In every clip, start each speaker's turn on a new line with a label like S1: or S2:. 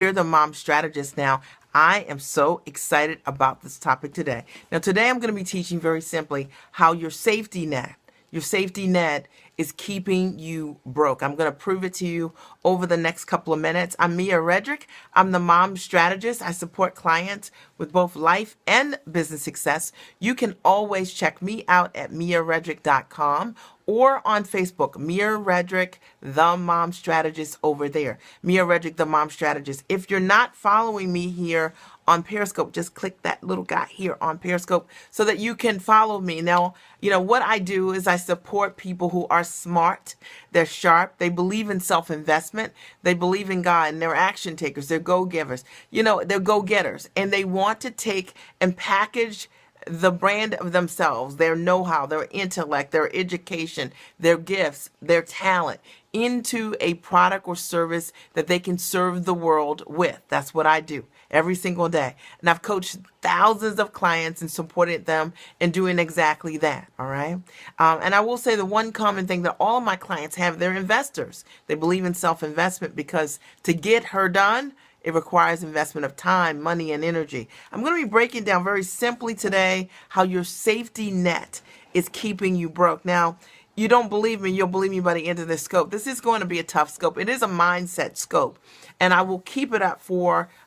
S1: You're the mom strategist now. I am so excited about this topic today. Now, today I'm going to be teaching very simply how your safety net is keeping you broke. I'm going to prove it to you over the next couple of minutes. I'm Mia Redrick. I'm the mom strategist. I support clients with both life and business success. You can always check me out at miaredrick.com or on Facebook, Mia Redrick, the mom strategist over there. Mia Redrick, the mom strategist. If you're not following me here on Periscope, just click that little guy here on Periscope so that you can follow me. Now, what I do is I support people who are smart, they're sharp, they believe in self-investment, they believe in God, and they're action takers, they're go-givers, they're go-getters, and they want to take and package the brand of themselves, their know-how, their intellect, their education, their gifts, their talent into a product or service that they can serve the world with. That's what I do every single day. And I've coached thousands of clients and supported them in doing exactly that. All right. And I will say the one common thing that all of my clients have, they're investors. They believe in self-investment because to get her done, it requires investment of time, money, and energy. I'm going to be breaking down very simply today how your safety net is keeping you broke. Now, you don't believe me, you'll believe me by the end of this scope. This is going to be a tough scope. It is a mindset scope, and I will keep it up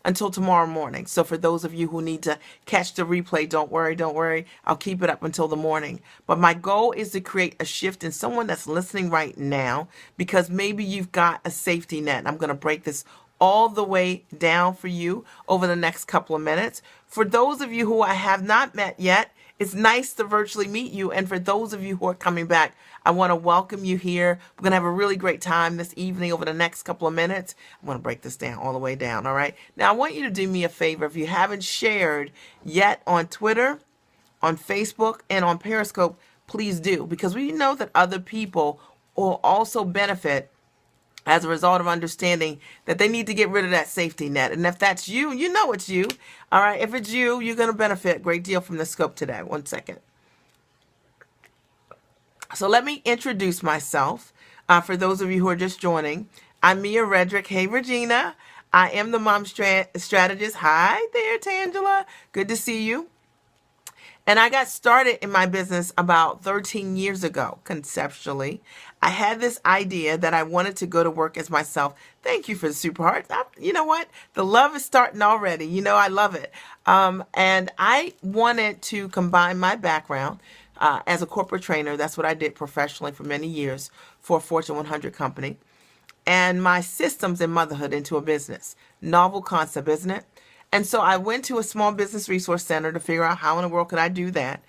S1: until tomorrow morning. So for those of you who need to catch the replay, don't worry. I'll keep it up until the morning. But my goal is to create a shift in someone that's listening right now, because maybe you've got a safety net. I'm going to break this all the way down for you over the next couple of minutes. For those of you who I have not met yet, it's nice to virtually meet you. And for those of you who are coming back, I want to welcome you here. We're going to have a really great time this evening over the next couple of minutes. I'm going to break this down all the way down. All right. Now, I want you to do me a favor. If you haven't shared yet on Twitter, on Facebook, and on Periscope, please do, because we know that other people will also benefit as a result of understanding that they need to get rid of that safety net. And if that's you, you know it's you. All right. If it's you, you're going to benefit a great deal from the scope today. 1 second. So let me introduce myself. For those of you who are just joining, I'm Mia Redrick. Hey, Regina. I am the mom strategist. Hi there, Tangela. Good to see you. And I got started in my business about 13 years ago, conceptually. I had this idea that I wanted to go to work as myself. Thank you for the super hearts. You know what? The love is starting already. I love it. And I wanted to combine my background as a corporate trainer. That's what I did professionally for many years for a Fortune 100 company. And my systems in motherhood into a business. Novel concept, isn't it? And so I went to a small business resource center to figure out how in the world could I do that.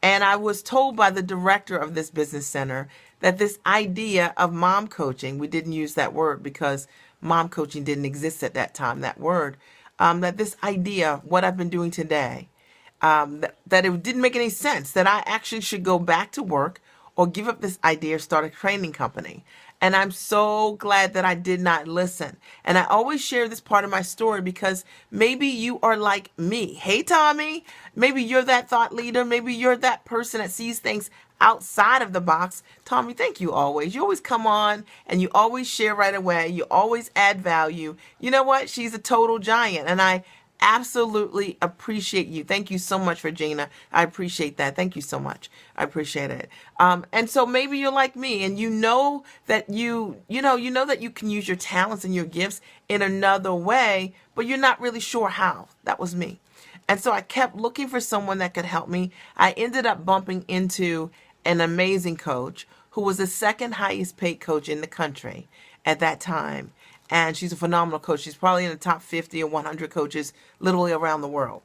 S1: And I was told by the director of this business center that this idea of mom coaching, we didn't use that word because mom coaching didn't exist at that time, that word, that this idea, what I've been doing today, that it didn't make any sense, that I actually should go back to work or give up this idea, start a training company. And I'm so glad that I did not listen. And I always share this part of my story because maybe you are like me. Hey, Tommy, maybe you're that thought leader. Maybe you're that person that sees things outside of the box. Tommy, thank you always. You always come on and you always share right away. You always add value. You know what? She's a total giant. And I absolutely appreciate you. Thank you so much, Regina. I appreciate that. Thank you so much. I appreciate it. And so maybe you're like me and you know that you know that you can use your talents and your gifts in another way, but you're not really sure how. That was me. And so I kept looking for someone that could help me. I ended up bumping into an amazing coach who was the second highest paid coach in the country at that time. And she's a phenomenal coach. She's probably in the top 50 or 100 coaches literally around the world.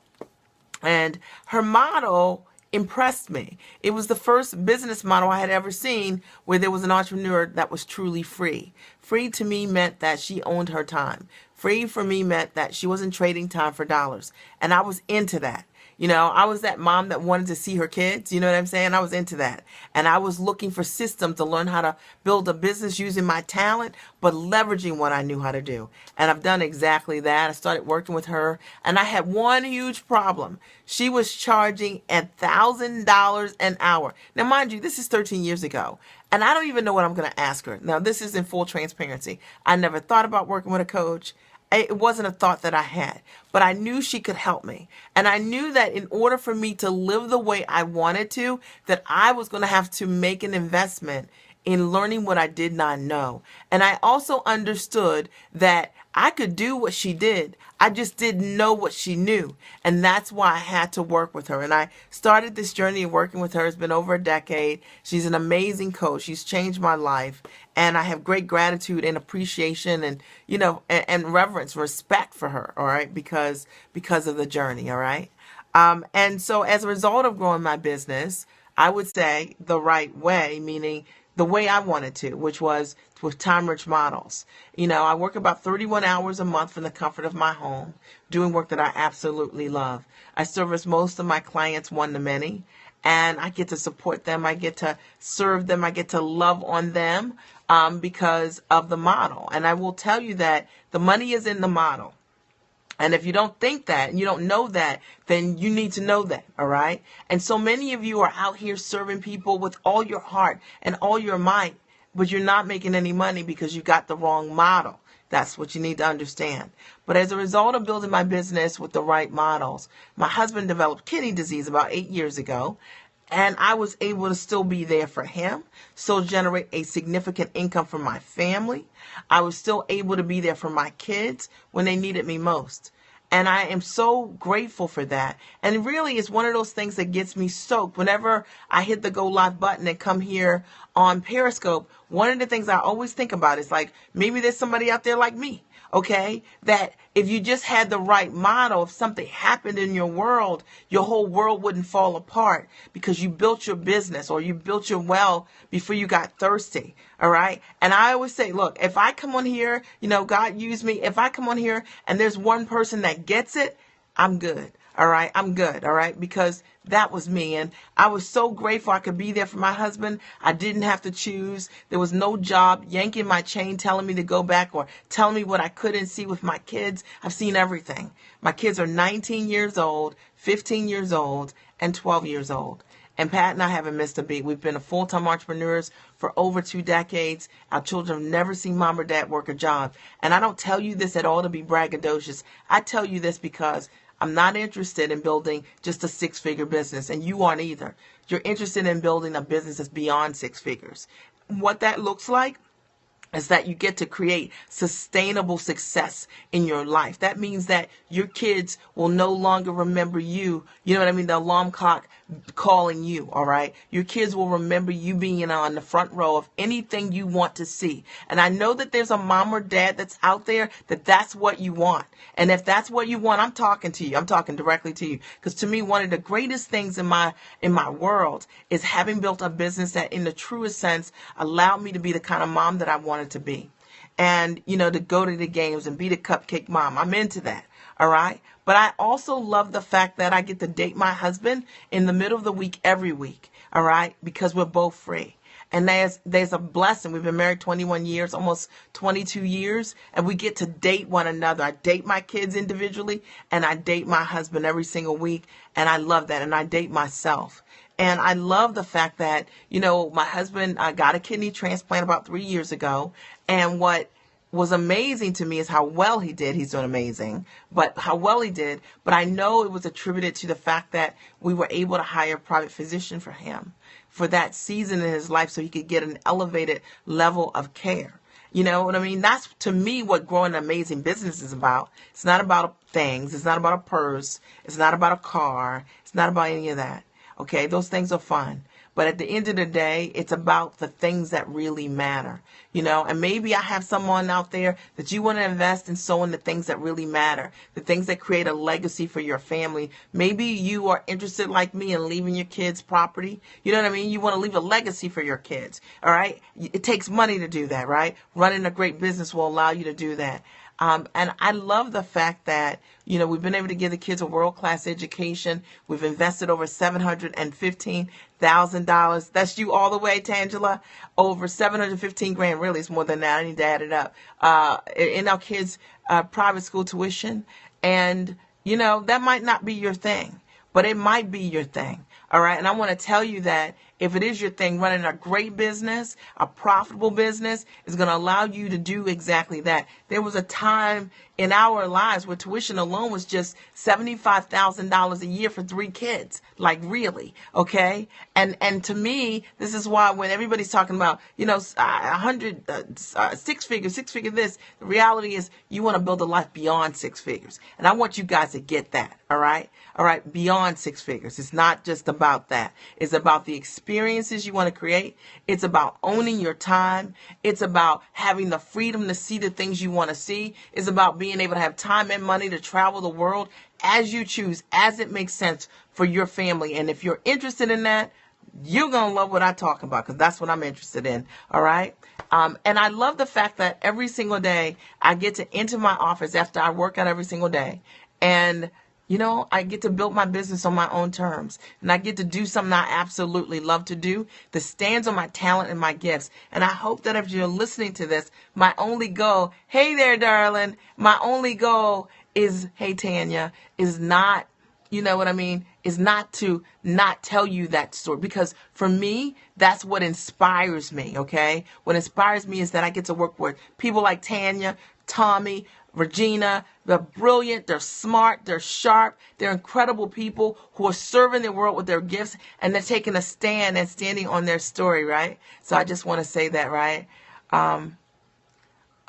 S1: And her model impressed me. It was the first business model I had ever seen where there was an entrepreneur that was truly free. Free to me meant that she owned her time. Free for me meant that she wasn't trading time for dollars. And I was into that. I was that mom that wanted to see her kids. You know what I'm saying? I was into that. And I was looking for systems to learn how to build a business using my talent, but leveraging what I knew how to do. And I've done exactly that. I started working with her and I had one huge problem. She was charging $1,000 an hour. Now, mind you, this is 13 years ago. And I don't even know what I'm going to ask her. Now, this is in full transparency. I never thought about working with a coach. It wasn't a thought that I had, but I knew she could help me. And I knew that in order for me to live the way I wanted to, that I was going to have to make an investment in learning what I did not know. And I also understood that I could do what she did. I just didn't know what she knew. And that's why I had to work with her. And I started this journey of working with her. It's been over a decade. She's an amazing coach. She's changed my life. And I have great gratitude and appreciation and, and reverence, respect for her. All right. Because of the journey. All right. And so as a result of growing my business, I would say the right way, meaning the way I wanted to, which was with time-rich models. I work about 31 hours a month from the comfort of my home, doing work that I absolutely love. I service most of my clients one-to-many, and I get to support them. I get to serve them. I get to love on them because of the model. And I will tell you that the money is in the model. And if you don't think that and you don't know that, then you need to know that, all right? And so many of you are out here serving people with all your heart and all your might, but you're not making any money because you got the wrong model. That's what you need to understand. But as a result of building my business with the right models, my husband developed kidney disease about 8 years ago. And I was able to still be there for him, still generate a significant income for my family. I was still able to be there for my kids when they needed me most. And I am so grateful for that. And really, it's one of those things that gets me stoked. Whenever I hit the go live button and come here on Periscope, one of the things I always think about is like, maybe there's somebody out there like me. Okay, that if you just had the right model, if something happened in your world, your whole world wouldn't fall apart because you built your business or you built your well before you got thirsty. All right. And I always say, look, if I come on here, God used me. If I come on here and there's one person that gets it, I'm good. All right. I'm good. All right. Because that was me. And I was so grateful I could be there for my husband. I didn't have to choose. There was no job yanking my chain, telling me to go back or telling me what I couldn't see with my kids. I've seen everything. My kids are 19 years old, 15 years old, and 12 years old. And Pat and I haven't missed a beat. We've been full-time entrepreneurs for over 2 decades. Our children have never seen mom or dad work a job. And I don't tell you this at all to be braggadocious. I tell you this because I'm not interested in building just a 6-figure business, and you aren't either. You're interested in building a business that's beyond 6 figures. What that looks like is that you get to create sustainable success in your life. That means that your kids will no longer remember you. You know what I mean? The alarm clock calling you, all right? Your kids will remember you being on the front row of anything you want to see. And I know that there's a mom or dad that's out there that's what you want. And if that's what you want, I'm talking to you. I'm talking directly to you. Because to me, one of the greatest things in my world is having built a business that in the truest sense allowed me to be the kind of mom that I wanted to be. And, to go to the games and be the cupcake mom. I'm into that. All right. But I also love the fact that I get to date my husband in the middle of the week, every week. All right. Because we're both free. And there's a blessing. We've been married 21 years, almost 22 years, and we get to date one another. I date my kids individually, and I date my husband every single week, and I love that. And I date myself. And I love the fact that, my husband got a kidney transplant about 3 years ago, and what was amazing to me is how well he did. He's doing amazing, but how well he did. But I know it was attributed to the fact that we were able to hire a private physician for him for that season in his life so he could get an elevated level of care. You know what I mean? That's, to me, what growing an amazing business is about. It's not about things. It's not about a purse. It's not about a car. It's not about any of that. Okay? Those things are fun. But at the end of the day, it's about the things that really matter, and maybe I have someone out there that you want to invest in, so in the things that really matter, the things that create a legacy for your family. Maybe you are interested like me in leaving your kids property. You know what I mean? You want to leave a legacy for your kids. All right. It takes money to do that, right? Running a great business will allow you to do that. And I love the fact that, we've been able to give the kids a world-class education. We've invested over $715,000. That's you all the way, Tangela. Over 715 grand. Really, it's more than that. I need to add it up. In our kids' private school tuition. And, that might not be your thing, but it might be your thing. All right. And I want to tell you that if it is your thing, running a great business, a profitable business is going to allow you to do exactly that. There was a time in our lives where tuition alone was just $75,000 a year for 3 kids. Like, really, okay? And to me, this is why when everybody's talking about, 100, 6 figure this, the reality is you want to build a life beyond 6 figures. And I want you guys to get that, all right? All right, beyond 6 figures. It's not just about that. It's about the experiences you want to create. It's about owning your time. It's about having the freedom to see the things you want to see. It's about being able to have time and money to travel the world as you choose, as it makes sense for your family. And if you're interested in that, you're going to love what I talk about, because that's what I'm interested in. All right. And I love the fact that every single day I get to enter my office after I work out every single day. And I get to build my business on my own terms, and I get to do something I absolutely love to do that stands on my talent and my gifts. And I hope that if you're listening to this, my only goal, hey there, darling, my only goal is, hey, Tanya, is not, is not to not tell you that story. Because for me, that's what inspires me, okay? What inspires me is that I get to work with people like Tanya, Tommy, Regina. They're brilliant, they're smart, they're sharp, they're incredible people who are serving the world with their gifts, and they're taking a stand and standing on their story, right? So I just want to say that, right?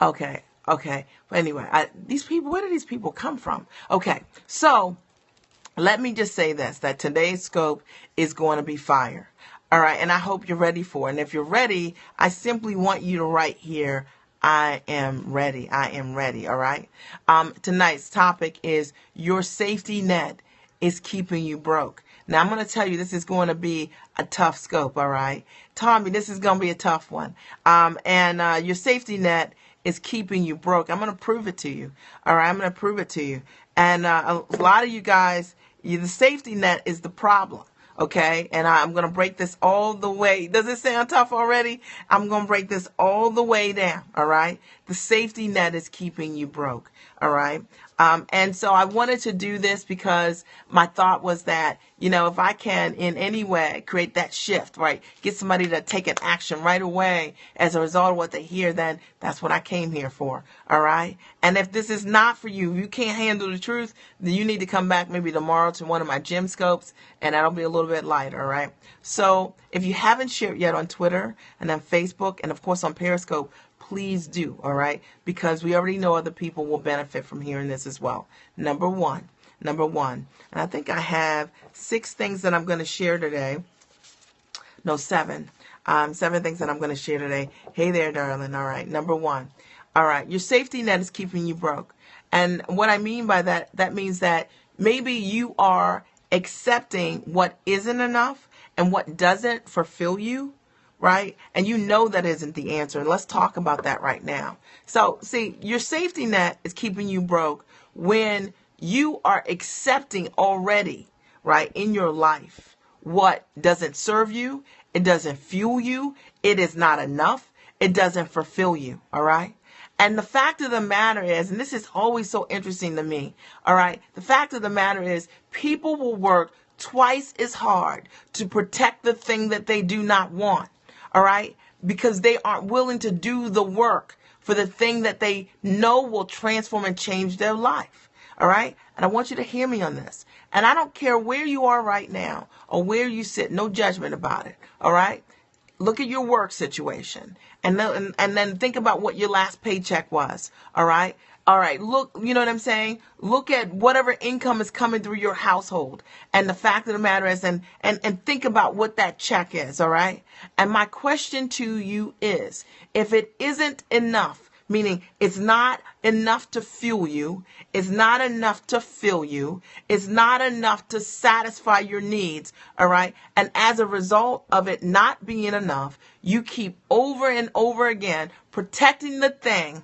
S1: Okay. But anyway, these people, where do these people come from? Okay, so let me just say this, that today's scope is going to be fire. All right, and I hope you're ready for it. And if you're ready, I simply want you to write here, I am ready. I am ready. All right. Tonight's topic is your safety net is keeping you broke. Now, I'm going to tell you, this is going to be a tough scope. All right. Tommy, this is going to be a tough one. And your safety net is keeping you broke. I'm going to prove it to you. All right. I'm going to prove it to you. And a lot of you guys, the safety net is the problem. Okay, and I'm going to break this all the way. Does it sound tough already? I'm going to break this all the way down, all right? The safety net is keeping you broke, all right? And so I wanted to do this because my thought was that, if I can in any way create that shift, right, get somebody to take an action right away as a result of what they hear, then that's what I came here for, all right? And if this is not for you, you can't handle the truth, then you need to come back maybe tomorrow to one of my gym scopes, and that'll be a little bit lighter, all right? So if you haven't shared yet on Twitter and on Facebook and, of course, on Periscope, please do, all right? Because we already know other people will benefit from hearing this as well. Number one. And I think I have 6 things that I'm going to share today. No, 7. 7 things that I'm going to share today. Hey there, darling. All right. Number 1. All right. Your safety net is keeping you broke. And what I mean by that, that means that maybe you are accepting what isn't enough and what doesn't fulfill you. Right? And that isn't the answer. And let's talk about that right now. So, see, your safety net is keeping you broke when you are accepting already, right, in your life, what doesn't serve you, it doesn't fuel you, it is not enough, it doesn't fulfill you, all right? And the fact of the matter is, and this is always so interesting to me, all right, the fact of the matter is people will work twice as hard to protect the thing that they do not want. All right, because they aren't willing to do the work for the thing that they know will transform and change their life. All right, and I want you to hear me on this. And I don't care where you are right now or where you sit, no judgment about it. All right, look at your work situation and then think about what your last paycheck was. All right. Look, you know what I'm saying? Look at whatever income is coming through your household. And the fact of the matter is, and think about what that check is, all right? And my question to you is, if it isn't enough, meaning it's not enough to fuel you, it's not enough to fill you, it's not enough to satisfy your needs, all right? And as a result of it not being enough, you keep over and over again protecting the thing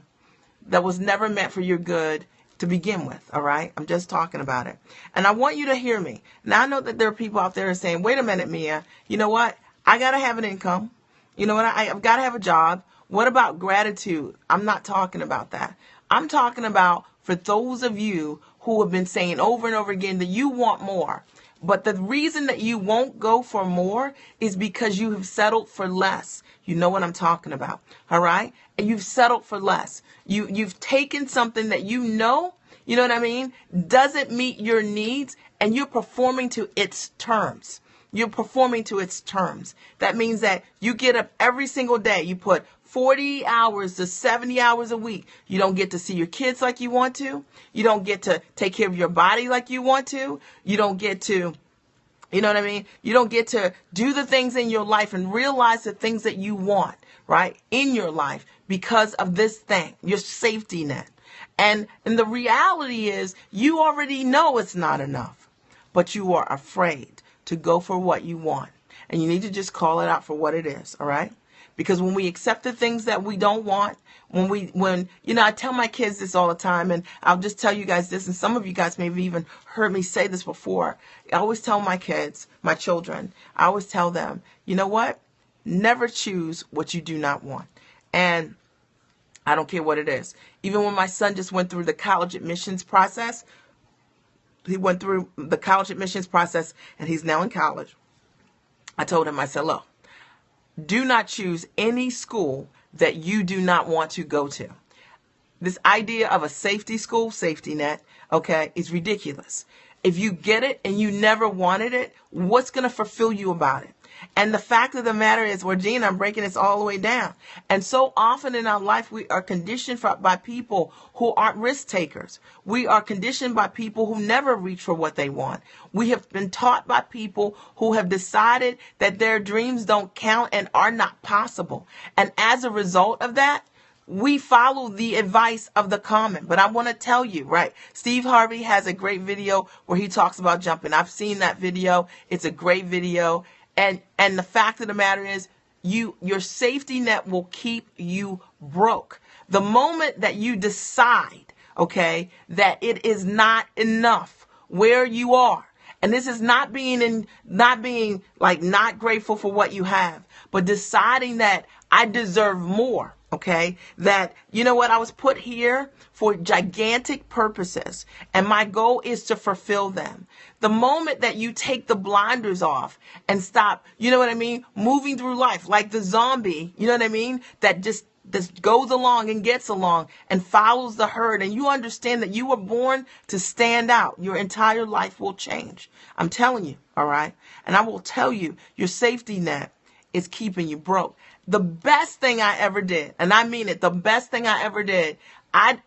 S1: that was never meant for your good to begin with, all right? I'm just talking about it. And I want you to hear me. Now, I know that there are people out there saying, wait a minute, Mia, you know what? I got to have an income. You know what? I've got to have a job. What about gratitude? I'm not talking about that. I'm talking about for those of you who have been saying over and over again that you want more. But the reason that you won't go for more is because you have settled for less. You know what I'm talking about, all right? And you've settled for less. You've taken something that you know what I mean, doesn't meet your needs, and you're performing to its terms. You're performing to its terms. That means that you get up every single day. You put 40 hours to 70 hours a week. You don't get to see your kids like you want to. You don't get to take care of your body like you want to. You don't get to, you know what I mean? You don't get to do the things in your life and realize the things that you want, right, in your life because of this thing, your safety net. And the reality is you already know it's not enough, but you are afraid to go for what you want. And you need to just call it out for what it is, all right? Because when we accept the things that we don't want, when I tell my kids this all the time, and I'll just tell you guys this, and some of you guys may have even heard me say this before. I always tell my kids, my children, I always tell them, you know what? Never choose what you do not want. And I don't care what it is. Even when my son just went through the college admissions process, he went through the college admissions process, and he's now in college. I told him, I said, look, do not choose any school that you do not want to go to. This idea of a safety school, safety net, okay, is ridiculous. If you get it and you never wanted it, what's going to fulfill you about it? And the fact of the matter is, Regina, I'm breaking this all the way down. And so often in our life, we are conditioned by people who aren't risk takers. We are conditioned by people who never reach for what they want. We have been taught by people who have decided that their dreams don't count and are not possible. And as a result of that, we follow the advice of the common. But I want to tell you, right, Steve Harvey has a great video where he talks about jumping. I've seen that video. It's a great video. And the fact of the matter is, your safety net will keep you broke. The moment that you decide, okay, that it is not enough where you are, and this is not being like not grateful for what you have, but deciding that I deserve more. Okay, that, you know what, I was put here for gigantic purposes, and my goal is to fulfill them. The moment that you take the blinders off and stop, you know what I mean, moving through life like the zombie, you know what I mean, that just goes along and gets along and follows the herd, and you understand that you were born to stand out, your entire life will change. I'm telling you, all right? And I will tell you, your safety net is keeping you broke. The best thing I ever did, and I mean it, the best thing I ever did, I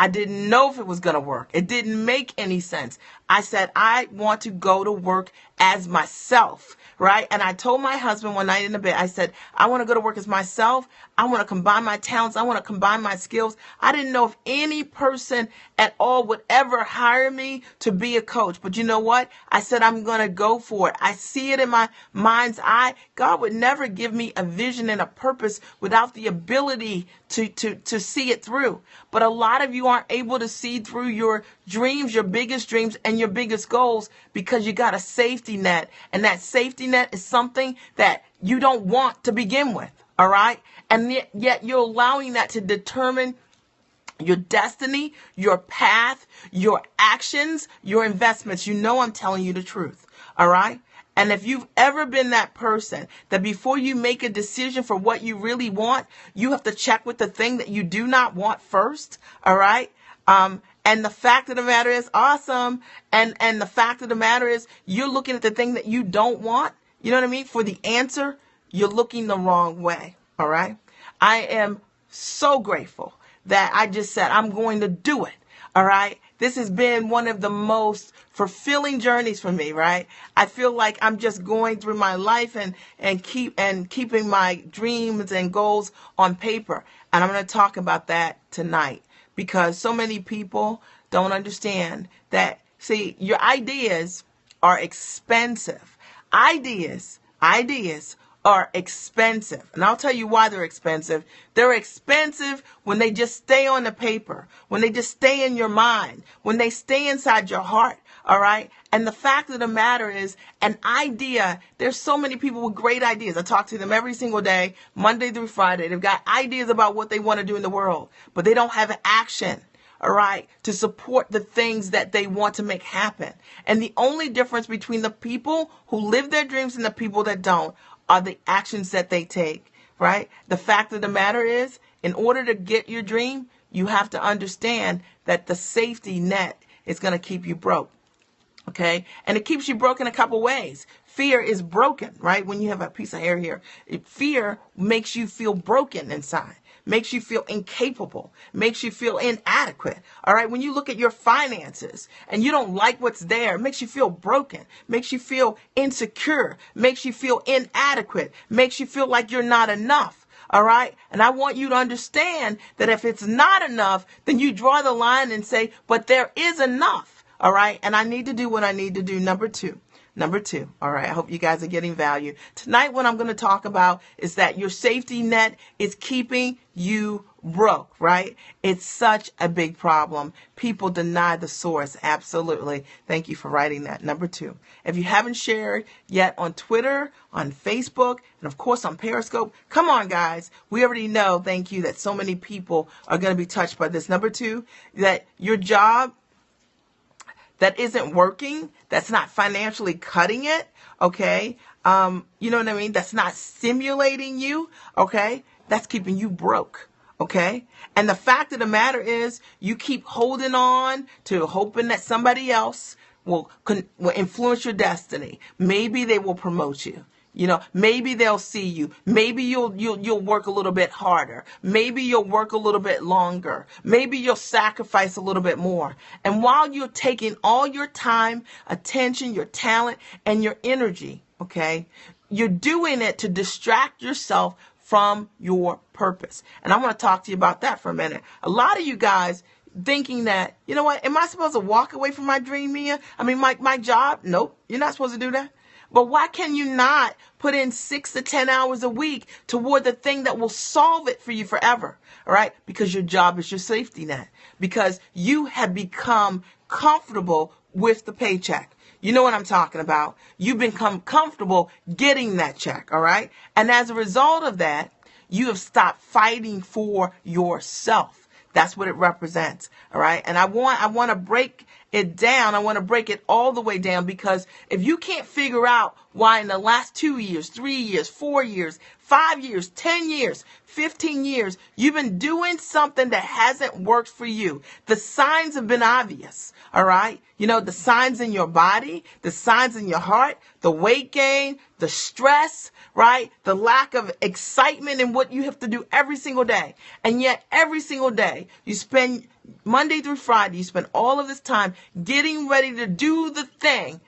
S1: didn't know if it was going to work. It didn't make any sense. I said, I want to go to work as myself, right? And I told my husband one night in the bed, I said, I want to go to work as myself. I want to combine my talents. I want to combine my skills. I didn't know if any person at all would ever hire me to be a coach. But you know what? I said, I'm going to go for it. I see it in my mind's eye. God would never give me a vision and a purpose without the ability to see it through. But a lot of you aren't able to see through your dreams, your biggest dreams, and your biggest goals because you got a safety net. And that safety net is something that you don't want to begin with. All right. And yet you're allowing that to determine your destiny, your path, your actions, your investments. You know, I'm telling you the truth. All right. And if you've ever been that person that before you make a decision for what you really want, you have to check with the thing that you do not want first. All right. And the fact of the matter is, awesome. And the fact of the matter is, you're looking at the thing that you don't want. You know what I mean? For the answer, you're looking the wrong way. All right. I am so grateful that I just said, I'm going to do it. All right. This has been one of the most fulfilling journeys for me, right? I feel like I'm just going through my life and keeping my dreams and goals on paper. And I'm going to talk about that tonight because so many people don't understand that, see, your ideas are expensive. Ideas are expensive. And I'll tell you why they're expensive. They're expensive when they just stay on the paper, when they just stay in your mind, when they stay inside your heart. All right. And the fact of the matter is, an idea, there's so many people with great ideas. I talk to them every single day, Monday through Friday. They've got ideas about what they want to do in the world, but they don't have action. all right, to support the things that they want to make happen. And the only difference between the people who live their dreams and the people that don't are the actions that they take, right? The fact of the matter is, in order to get your dream, you have to understand that the safety net is going to keep you broke. Okay. And it keeps you broke in a couple ways. Fear is broken, right? When you have a piece of hair here, fear makes you feel broken inside, makes you feel incapable, makes you feel inadequate. All right. When you look at your finances and you don't like what's there, it makes you feel broken, makes you feel insecure, makes you feel inadequate, makes you feel like you're not enough. All right. And I want you to understand that if it's not enough, then you draw the line and say, but there is enough. All right. And I need to do what I need to do. Number two. All right. I hope you guys are getting value. Tonight, what I'm going to talk about is that your safety net is keeping you broke, right? It's such a big problem. People deny the source. Absolutely. Thank you for writing that. Number two, if you haven't shared yet on Twitter, on Facebook, and of course on Periscope, come on, guys. We already know, thank you, that so many people are going to be touched by this. Number two, that your job that isn't working, that's not financially cutting it, okay? You know what I mean? That's not stimulating you, okay? That's keeping you broke, okay? And the fact of the matter is, you keep holding on to hoping that somebody else will influence your destiny. Maybe they will promote you. You know, maybe they'll see you. Maybe you'll work a little bit harder. Maybe you'll work a little bit longer. Maybe you'll sacrifice a little bit more. And while you're taking all your time, attention, your talent, and your energy, okay, you're doing it to distract yourself from your purpose. And I want to talk to you about that for a minute. A lot of you guys thinking that, you know what, am I supposed to walk away from my dream, Mia? I mean, my job? Nope, you're not supposed to do that. But why can you not put in 6 to 10 hours a week toward the thing that will solve it for you forever? All right? Because your job is your safety net. Because you have become comfortable with the paycheck. You know what I'm talking about. You've become comfortable getting that check. All right? And as a result of that, you have stopped fighting for yourself. That's what it represents. All right? And I want to break it down. I want to break it all the way down, because if you can't figure out why in the last 2 years, 3 years, 4 years, 5 years, 10 years, 15 years, you've been doing something that hasn't worked for you, the signs have been obvious. All right. You know, the signs in your body, the signs in your heart, the weight gain, the stress, right? The lack of excitement in what you have to do every single day. And yet every single day you spend Monday through Friday, you spend all of this time getting ready to do the thing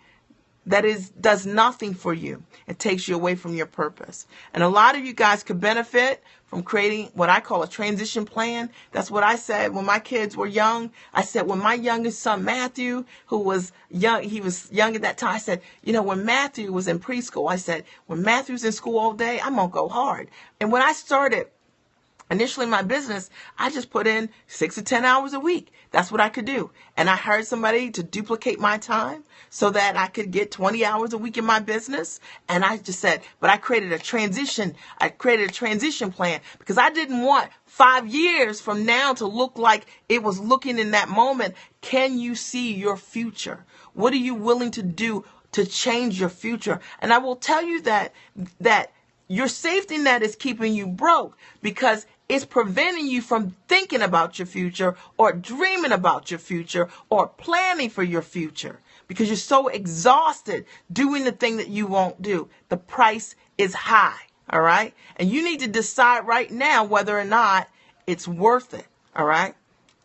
S1: that does nothing for you. It takes you away from your purpose. And a lot of you guys could benefit from creating what I call a transition plan. That's what I said when my kids were young. I said, when my youngest son, Matthew, who was young, he was young at that time, I said, you know, when Matthew was in preschool, I said, when Matthew's in school all day, I'm going to go hard. And when I started initially my business, I just put in 6 to 10 hours a week. That's what I could do. And I hired somebody to duplicate my time so that I could get 20 hours a week in my business. And I just said, but I created a transition plan, because I didn't want 5 years from now to look like it was looking in that moment. Can you see your future? What are you willing to do to change your future? And I will tell you that your safety net is keeping you broke because it's preventing you from thinking about your future or dreaming about your future or planning for your future, because you're so exhausted doing the thing that you won't do. The price is high. All right. And you need to decide right now whether or not it's worth it. All right.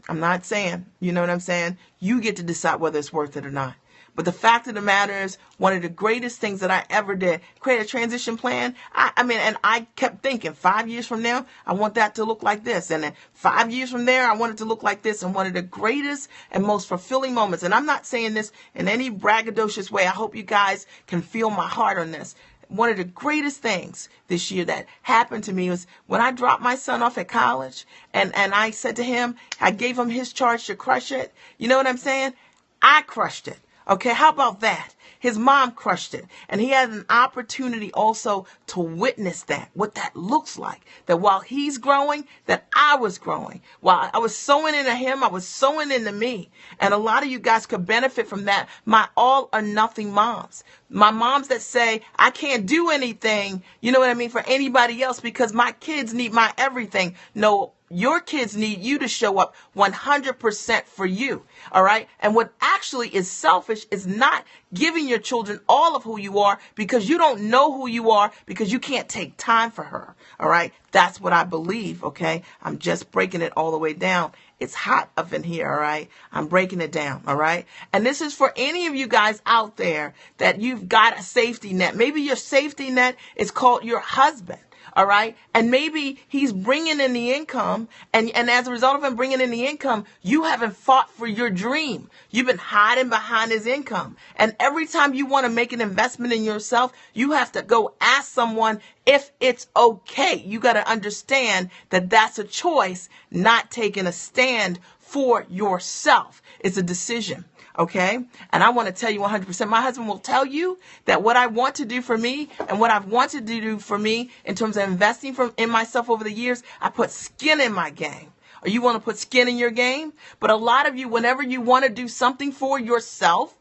S1: I'm not saying, you know what I'm saying? You get to decide whether it's worth it or not. But the fact of the matter is, one of the greatest things that I ever did, create a transition plan. And I kept thinking 5 years from now, I want that to look like this. And then 5 years from there, I want it to look like this. And one of the greatest and most fulfilling moments, and I'm not saying this in any braggadocious way. I hope you guys can feel my heart on this. One of the greatest things this year that happened to me was when I dropped my son off at college, and I said to him, I gave him his charge to crush it. You know what I'm saying? I crushed it. Okay, how about that? His mom crushed it. And he had an opportunity also to witness that, what that looks like. That while he's growing, that I was growing. While I was sowing into him, I was sowing into me. And a lot of you guys could benefit from that. My all or nothing moms. My moms that say, I can't do anything, you know what I mean, for anybody else because my kids need my everything. No, your kids need you to show up 100% for you. All right. And what actually is selfish is not giving your children all of who you are because you don't know who you are because you can't take time for her. All right. That's what I believe. OK, I'm just breaking it all the way down. It's hot up in here. All right. I'm breaking it down. All right. And this is for any of you guys out there that you've got a safety net. Maybe your safety net is called your husband. All right. And maybe he's bringing in the income. And as a result of him bringing in the income, you haven't fought for your dream. You've been hiding behind his income. And every time you want to make an investment in yourself, you have to go ask someone if it's okay. You got to understand that that's a choice, not taking a stand for yourself. It's a decision. Okay. And I want to tell you 100%. My husband will tell you that what I want to do for me and what I've wanted to do for me in terms of investing in myself over the years, I put skin in my game. Or you want to put skin in your game? But a lot of you, whenever you want to do something for yourself,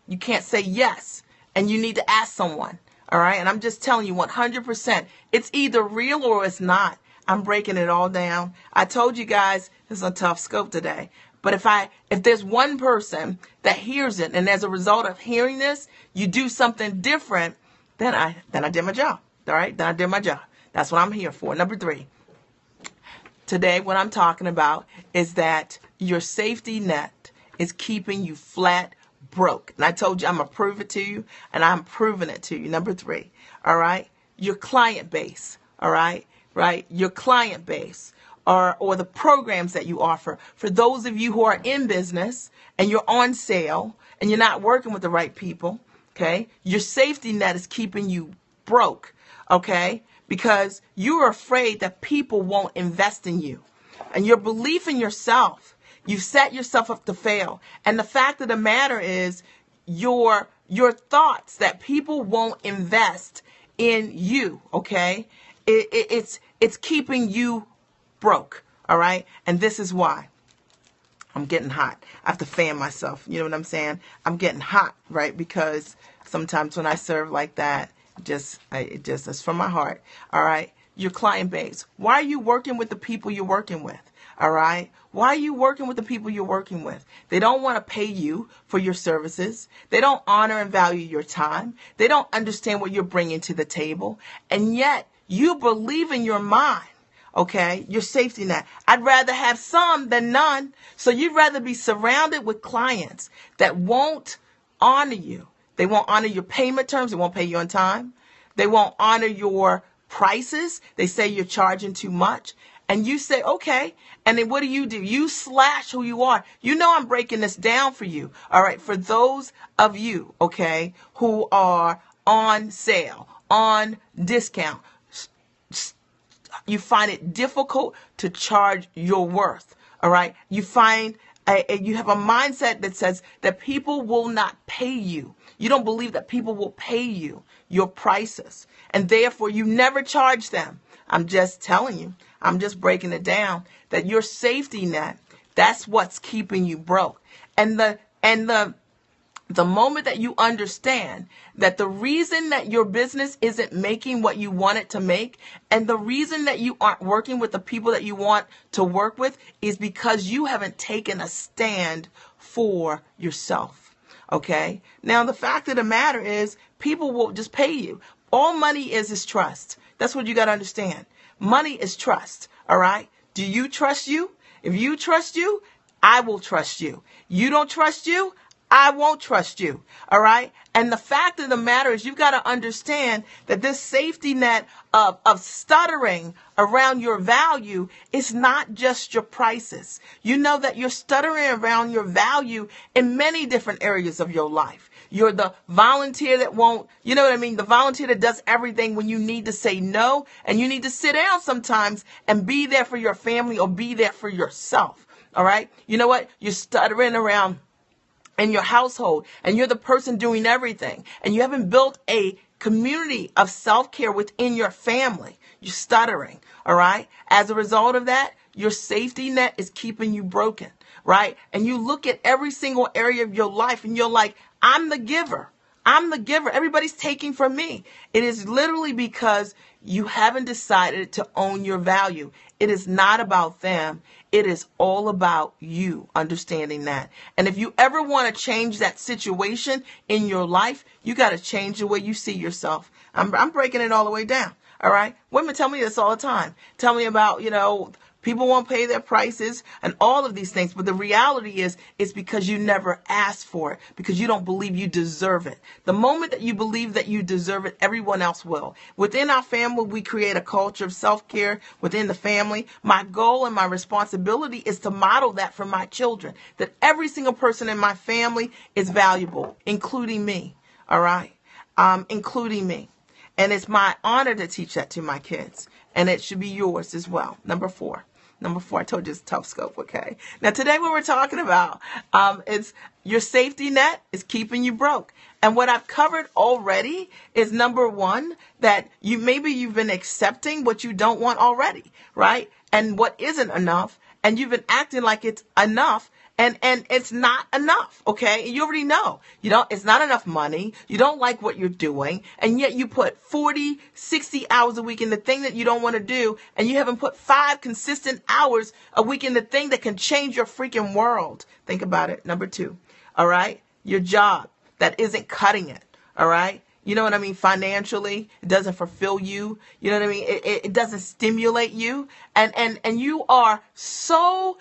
S1: you can't say yes. And you need to ask someone. All right. And I'm just telling you 100%. It's either real or it's not. I'm breaking it all down. I told you guys this is a tough scope today. But if there's one person that hears it, and as a result of hearing this, you do something different, then I did my job. All right? Then I did my job. That's what I'm here for. Number 3. Today, what I'm talking about is that your safety net is keeping you flat broke. And I told you I'm going to prove it to you, and I'm proving it to you. Number 3. All right? Your client base. All right? Right? Your client base. Or the programs that you offer. For those of you who are in business and you're on sale and you're not working with the right people, okay, your safety net is keeping you broke, okay, because you're afraid that people won't invest in you. And your belief in yourself, you've set yourself up to fail. And the fact of the matter is your thoughts that people won't invest in you, okay, it's keeping you broke. All right. And this is why I'm getting hot. I have to fan myself. You know what I'm saying? I'm getting hot, right? Because sometimes when I serve like that, it just is from my heart. All right. Your client base. Why are you working with the people you're working with? All right. Why are you working with the people you're working with? They don't want to pay you for your services. They don't honor and value your time. They don't understand what you're bringing to the table. And yet you believe in your mind. Okay, your safety net. I'd rather have some than none. So you'd rather be surrounded with clients that won't honor you. They won't honor your payment terms. They won't pay you on time. They won't honor your prices. They say you're charging too much. And you say, okay. And then what do? You slash who you are. You know I'm breaking this down for you. All right. For those of you, okay, who are on sale, on discount, you find it difficult to charge your worth. All right. You find you have a mindset that says that people will not pay you. You don't believe that people will pay you your prices. And therefore you never charge them. I'm just telling you. I'm just breaking it down that your safety net, that's what's keeping you broke. And the moment that you understand that the reason that your business isn't making what you want it to make, and the reason that you aren't working with the people that you want to work with is because you haven't taken a stand for yourself. Okay? Now, the fact of the matter is people will just pay you. All money is trust. That's what you got to understand. Money is trust. All right? Do you trust you? If you trust you, I will trust you. You don't trust you, I won't trust you. All right. And the fact of the matter is you've got to understand that this safety net of stuttering around your value is not just your prices. You know that you're stuttering around your value in many different areas of your life. You're the volunteer that won't, you know what I mean? The volunteer that does everything when you need to say no, and you need to sit down sometimes and be there for your family or be there for yourself. All right. You know what? You're stuttering around in your household, and you're the person doing everything, and you haven't built a community of self-care within your family, you're stuttering, all right? As a result of that, your safety net is keeping you broken, right? And you look at every single area of your life and you're like, I'm the giver. I'm the giver. Everybody's taking from me. It is literally because you haven't decided to own your value. It is not about them. It is all about you understanding that. And if you ever want to change that situation in your life, you got to change the way you see yourself. I'm breaking it all the way down. All right. Women tell me this all the time. Tell me about, people won't pay their prices and all of these things. But the reality is, it's because you never asked for it, because you don't believe you deserve it. The moment that you believe that you deserve it, everyone else will. Within our family, we create a culture of self-care within the family. My goal and my responsibility is to model that for my children, that every single person in my family is valuable, including me. All right. Including me. And it's my honor to teach that to my kids. And it should be yours as well. Number four, I told you it's a tough scope, okay? Now, today what we're talking about, it's your safety net is keeping you broke. And what I've covered already is number one, that you've been accepting what you don't want already, right? And what isn't enough, and you've been acting like it's enough. And it's not enough, okay? You already know. It's not enough money. You don't like what you're doing. And yet you put 40, 60 hours a week in the thing that you don't want to do. And you haven't put 5 consistent hours a week in the thing that can change your freaking world. Think about it. Number 2, all right? Your job that isn't cutting it, all right? You know what I mean? Financially, it doesn't fulfill you. You know what I mean? It doesn't stimulate you. And you are so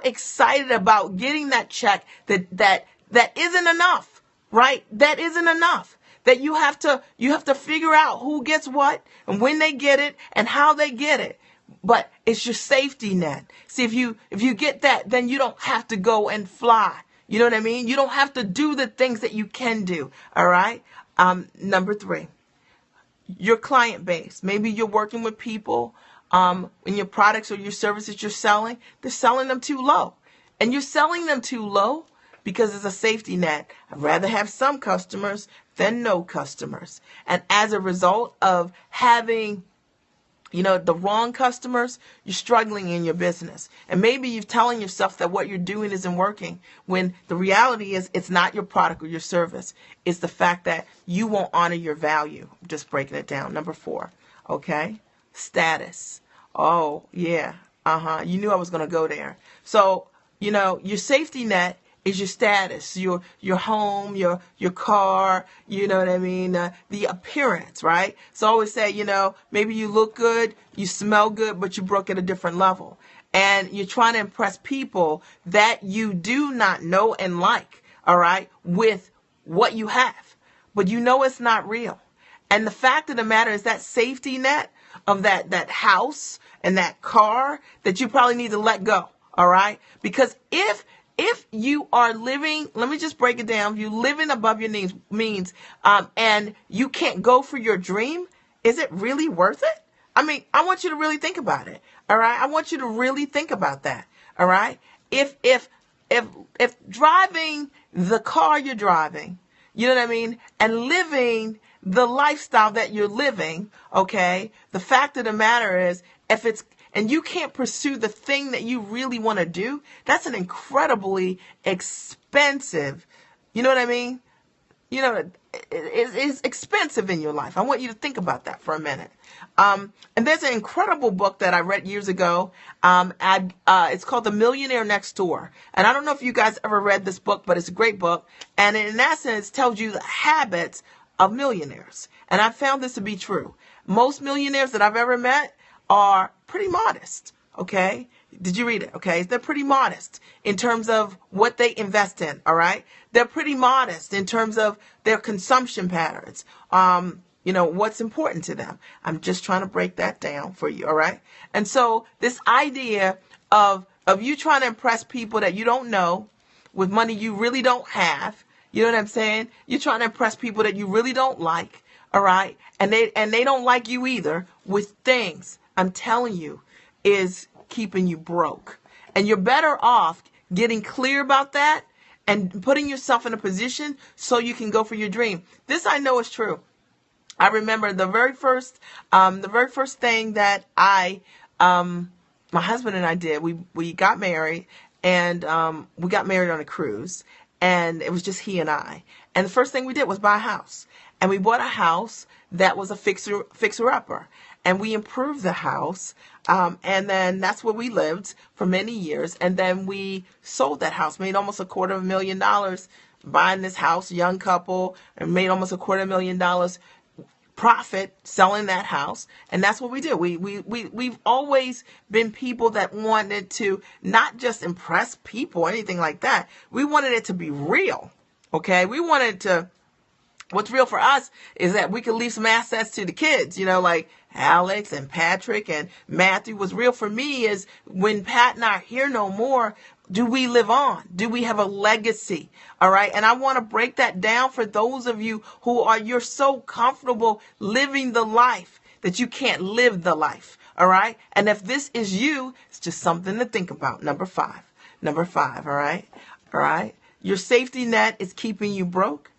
S1: excited about getting that check that isn't enough, right? That isn't enough. That you have to figure out who gets what and when they get it and how they get it. But it's your safety net. See, if you get that, then you don't have to go and fly. You know what I mean? You don't have to do the things that you can do. All right. Number 3, your client base. Maybe you're working with people, in your products or your services you're selling, they're selling them too low. And you're selling them too low because it's a safety net. I'd rather have some customers than no customers. And as a result of having the wrong customers, you're struggling in your business. And maybe you're telling yourself that what you're doing isn't working, when the reality is it's not your product or your service. It's the fact that you won't honor your value. I'm just breaking it down. Number 4, okay? Status. Oh, yeah. You knew I was going to go there. So, your safety net is your status, your home, your car, you know what I mean? The appearance, right? So I always say, maybe you look good, you smell good, but you broke at a different level. And you're trying to impress people that you do not know and like, all right, with what you have. But it's not real. And the fact of the matter is that safety net of that house and that car that you probably need to let go, all right? Because if you are living, let me just break it down. You living above your means, and you can't go for your dream, is it really worth it? I mean, I want you to really think about it. All right. I want you to really think about that. All right. If driving the car you're driving, you know what I mean, and living the lifestyle that you're living, okay, the fact of the matter is, and you can't pursue the thing that you really want to do, that's an incredibly expensive, you know what I mean? It's expensive in your life. I want you to think about that for a minute. And there's an incredible book that I read years ago. It's called The Millionaire Next Door. And I don't know if you guys ever read this book, but it's a great book. And in essence, tells you the habits of millionaires. And I found this to be true. Most millionaires that I've ever met are pretty modest, okay? Did you read it? Okay, they're pretty modest in terms of what they invest in, all right? They're pretty modest in terms of their consumption patterns, what's important to them. I'm just trying to break that down for you, all right? And so this idea of you trying to impress people that you don't know with money you really don't have, you know what I'm saying? You're trying to impress people that you really don't like, all right? And they don't like you either with things, I'm telling you, is keeping you broke. And you're better off getting clear about that and putting yourself in a position so you can go for your dream. This I know is true. I remember the very first thing that my husband and I did. We got married, and we got married on a cruise, and it was just he and I. And the first thing we did was buy a house, and we bought a house that was a fixer upper, and we improved the house, and then that's where we lived for many years. And then we sold that house, made almost $250,000 buying this house, young couple, and made almost $250,000 profit selling that house. And that's what we do. We've always been people that wanted to not just impress people or anything like that. We wanted it to be real. Okay. What's real for us is that we could leave some assets to the kids, like Alex and Patrick and Matthew. What's real for me is when Pat and I are here no more, do we live on? Do we have a legacy? All right. And I want to break that down for those of you you're so comfortable living the life that you can't live the life. All right. And if this is you, it's just something to think about. Number five. All right. All right. Your safety net is keeping you broke.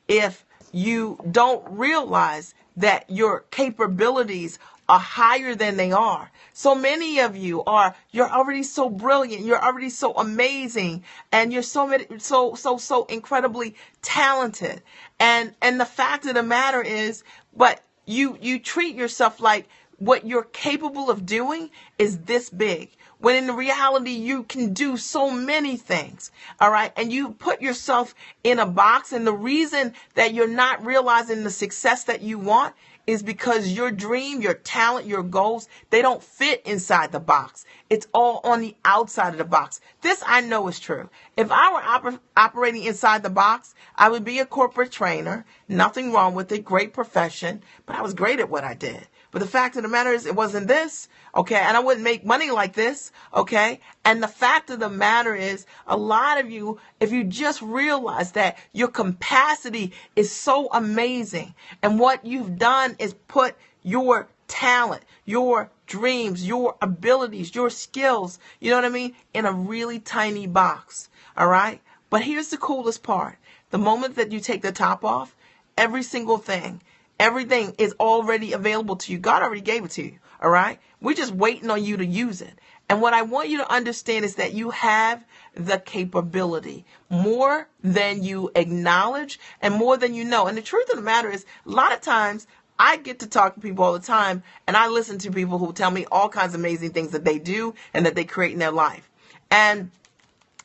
S1: If you don't realize that your capabilities are higher than they are. So many of you're already so brilliant. You're already so amazing. And you're so incredibly talented. And the fact of the matter is, but you treat yourself like what you're capable of doing is this big. When in reality, you can do so many things. All right. And you put yourself in a box. And the reason that you're not realizing the success that you want is because your dream, your talent, your goals, they don't fit inside the box. It's all on the outside of the box. This I know is true. If I were operating inside the box, I would be a corporate trainer. Nothing wrong with it. Great profession. But I was great at what I did. But the fact of the matter is it wasn't this. Okay. And I wouldn't make money like this. Okay. And the fact of the matter is a lot of you, if you just realize that your capacity is so amazing, and what you've done is put your talent, your dreams, your abilities, your skills, you know what I mean, in a really tiny box. All right. But here's the coolest part. The moment that you take the top off, every single thing, everything is already available to you. God already gave it to you. All right. We're just waiting on you to use it. And what I want you to understand is that you have the capability more than you acknowledge and more than you know. And the truth of the matter is, a lot of times I get to talk to people all the time, and I listen to people who tell me all kinds of amazing things that they do and that they create in their life.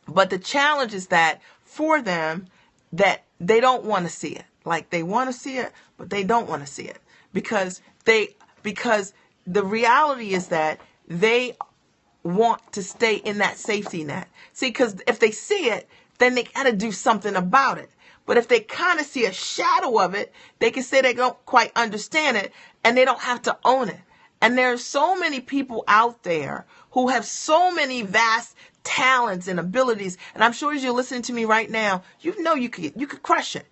S1: But the challenge is that for them, that they don't want to see it. Like they want to see it, but they don't want to see it because the reality is that they want to stay in that safety net. See, because if they see it, then they got to do something about it. But if they kind of see a shadow of it, they can say they don't quite understand it and they don't have to own it. And there are so many people out there who have so many vast talents and abilities. And I'm sure as you're listening to me right now, you could crush it.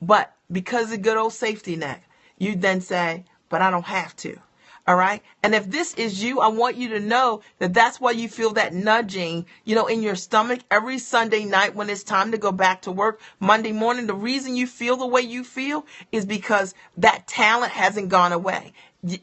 S1: But because of good old safety net, you then say, but I don't have to. All right. And if this is you, I want you to know that that's why you feel that nudging, in your stomach every Sunday night when it's time to go back to work Monday morning. The reason you feel the way you feel is because that talent hasn't gone away.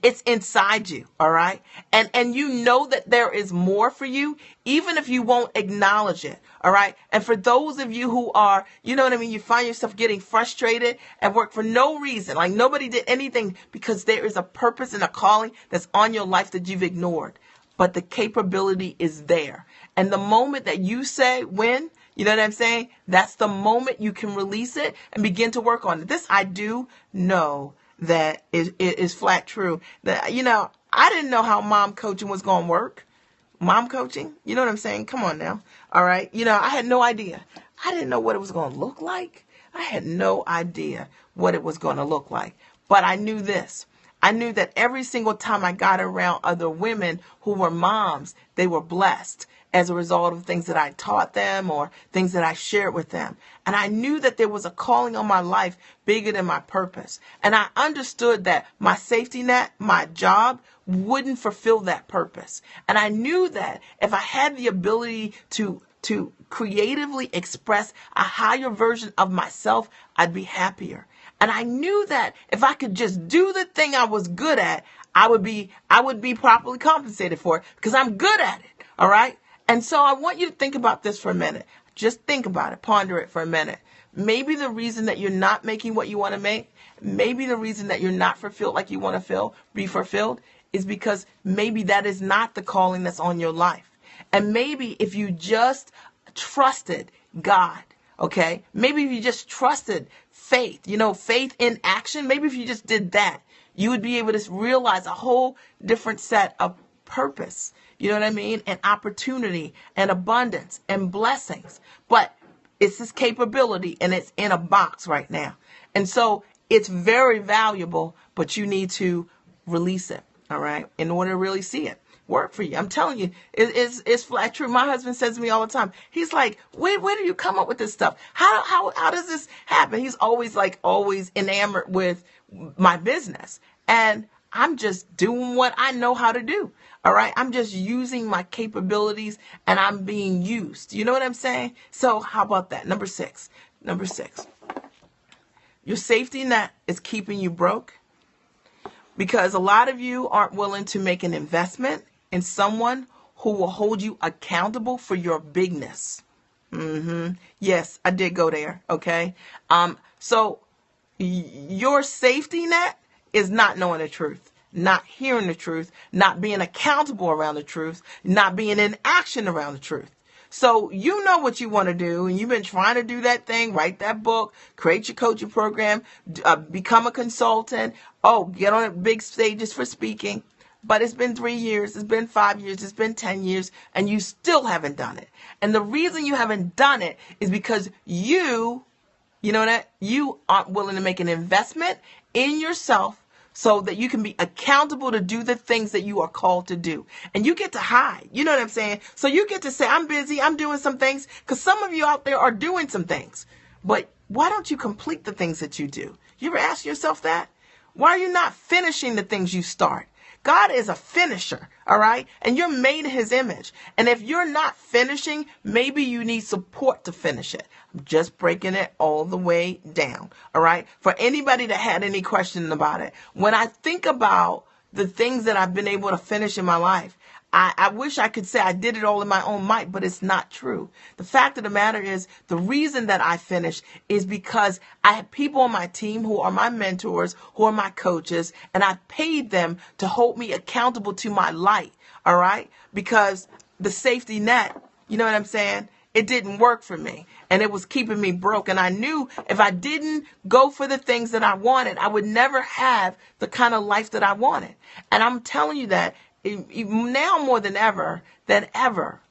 S1: It's inside you. All right. And you know that there is more for you, even if you won't acknowledge it. All right. And for those of you who are, you find yourself getting frustrated at work for no reason, like nobody did anything, because there is a purpose and a calling that's on your life that you've ignored. But the capability is there. And the moment that you say when, you know what I'm saying? That's the moment you can release it and begin to work on it. This I do know that is flat true. That, I didn't know how mom coaching was going to work. Mom coaching, you know what I'm saying? Come on now. All right. I had no idea. I didn't know what it was going to look like. I had no idea what it was going to look like. But I knew this. I knew that every single time I got around other women who were moms, they were blessed as a result of things that I taught them or things that I shared with them. And I knew that there was a calling on my life bigger than my purpose. And I understood that my safety net, my job, wouldn't fulfill that purpose. And I knew that if I had the ability to to creatively express a higher version of myself, I'd be happier. And I knew that if I could just do the thing I was good at, I would be properly compensated for it because I'm good at it. All right. And so I want you to think about this for a minute. Just think about it. Ponder it for a minute. Maybe the reason that you're not making what you want to make, maybe the reason that you're not fulfilled like you want to be fulfilled is because maybe that is not the calling that's on your life. And maybe if you just trusted God, okay, maybe if you just trusted faith, faith in action, maybe if you just did that, you would be able to realize a whole different set of purpose, you know what I mean, and opportunity and abundance and blessings. But it's this capability and it's in a box right now. And so it's very valuable, but you need to release it, all right, in order to really see it work for you. I'm telling you, it's flat true. My husband says to me all the time, he's like, where do you come up with this stuff? How does this happen? He's always enamored with my business. And I'm just doing what I know how to do. All right. I'm just using my capabilities and I'm being used. You know what I'm saying? So how about that? Number six, your safety net is keeping you broke because a lot of you aren't willing to make an investment in someone who will hold you accountable for your bigness. Yes, I did go there. Okay. So your safety net is not knowing the truth, not hearing the truth, not being accountable around the truth, not being in action around the truth. So you know what you want to do, and you've been trying to do that thing, write that book, create your coaching program, become a consultant, get on big stages for speaking. But it's been 3 years, it's been 5 years, it's been 10 years, and you still haven't done it. And the reason you haven't done it is because you aren't willing to make an investment in yourself so that you can be accountable to do the things that you are called to do. And you get to hide. You know what I'm saying? So you get to say, I'm busy, I'm doing some things, because some of you out there are doing some things. But why don't you complete the things that you do? You ever ask yourself that? Why are you not finishing the things you start? God is a finisher, all right? And you're made in his image. And if you're not finishing, maybe you need support to finish it. I'm just breaking it all the way down, all right? For anybody that had any question about it, when I think about the things that I've been able to finish in my life, I wish I could say I did it all in my own might, but it's not true. The fact of the matter is the reason that I finished is because I have people on my team who are my mentors, who are my coaches, and I paid them to hold me accountable to my light. All right. Because the safety net, you know what I'm saying? It didn't work for me and it was keeping me broke. And I knew if I didn't go for the things that I wanted, I would never have the kind of life that I wanted. And I'm telling you that now more than ever.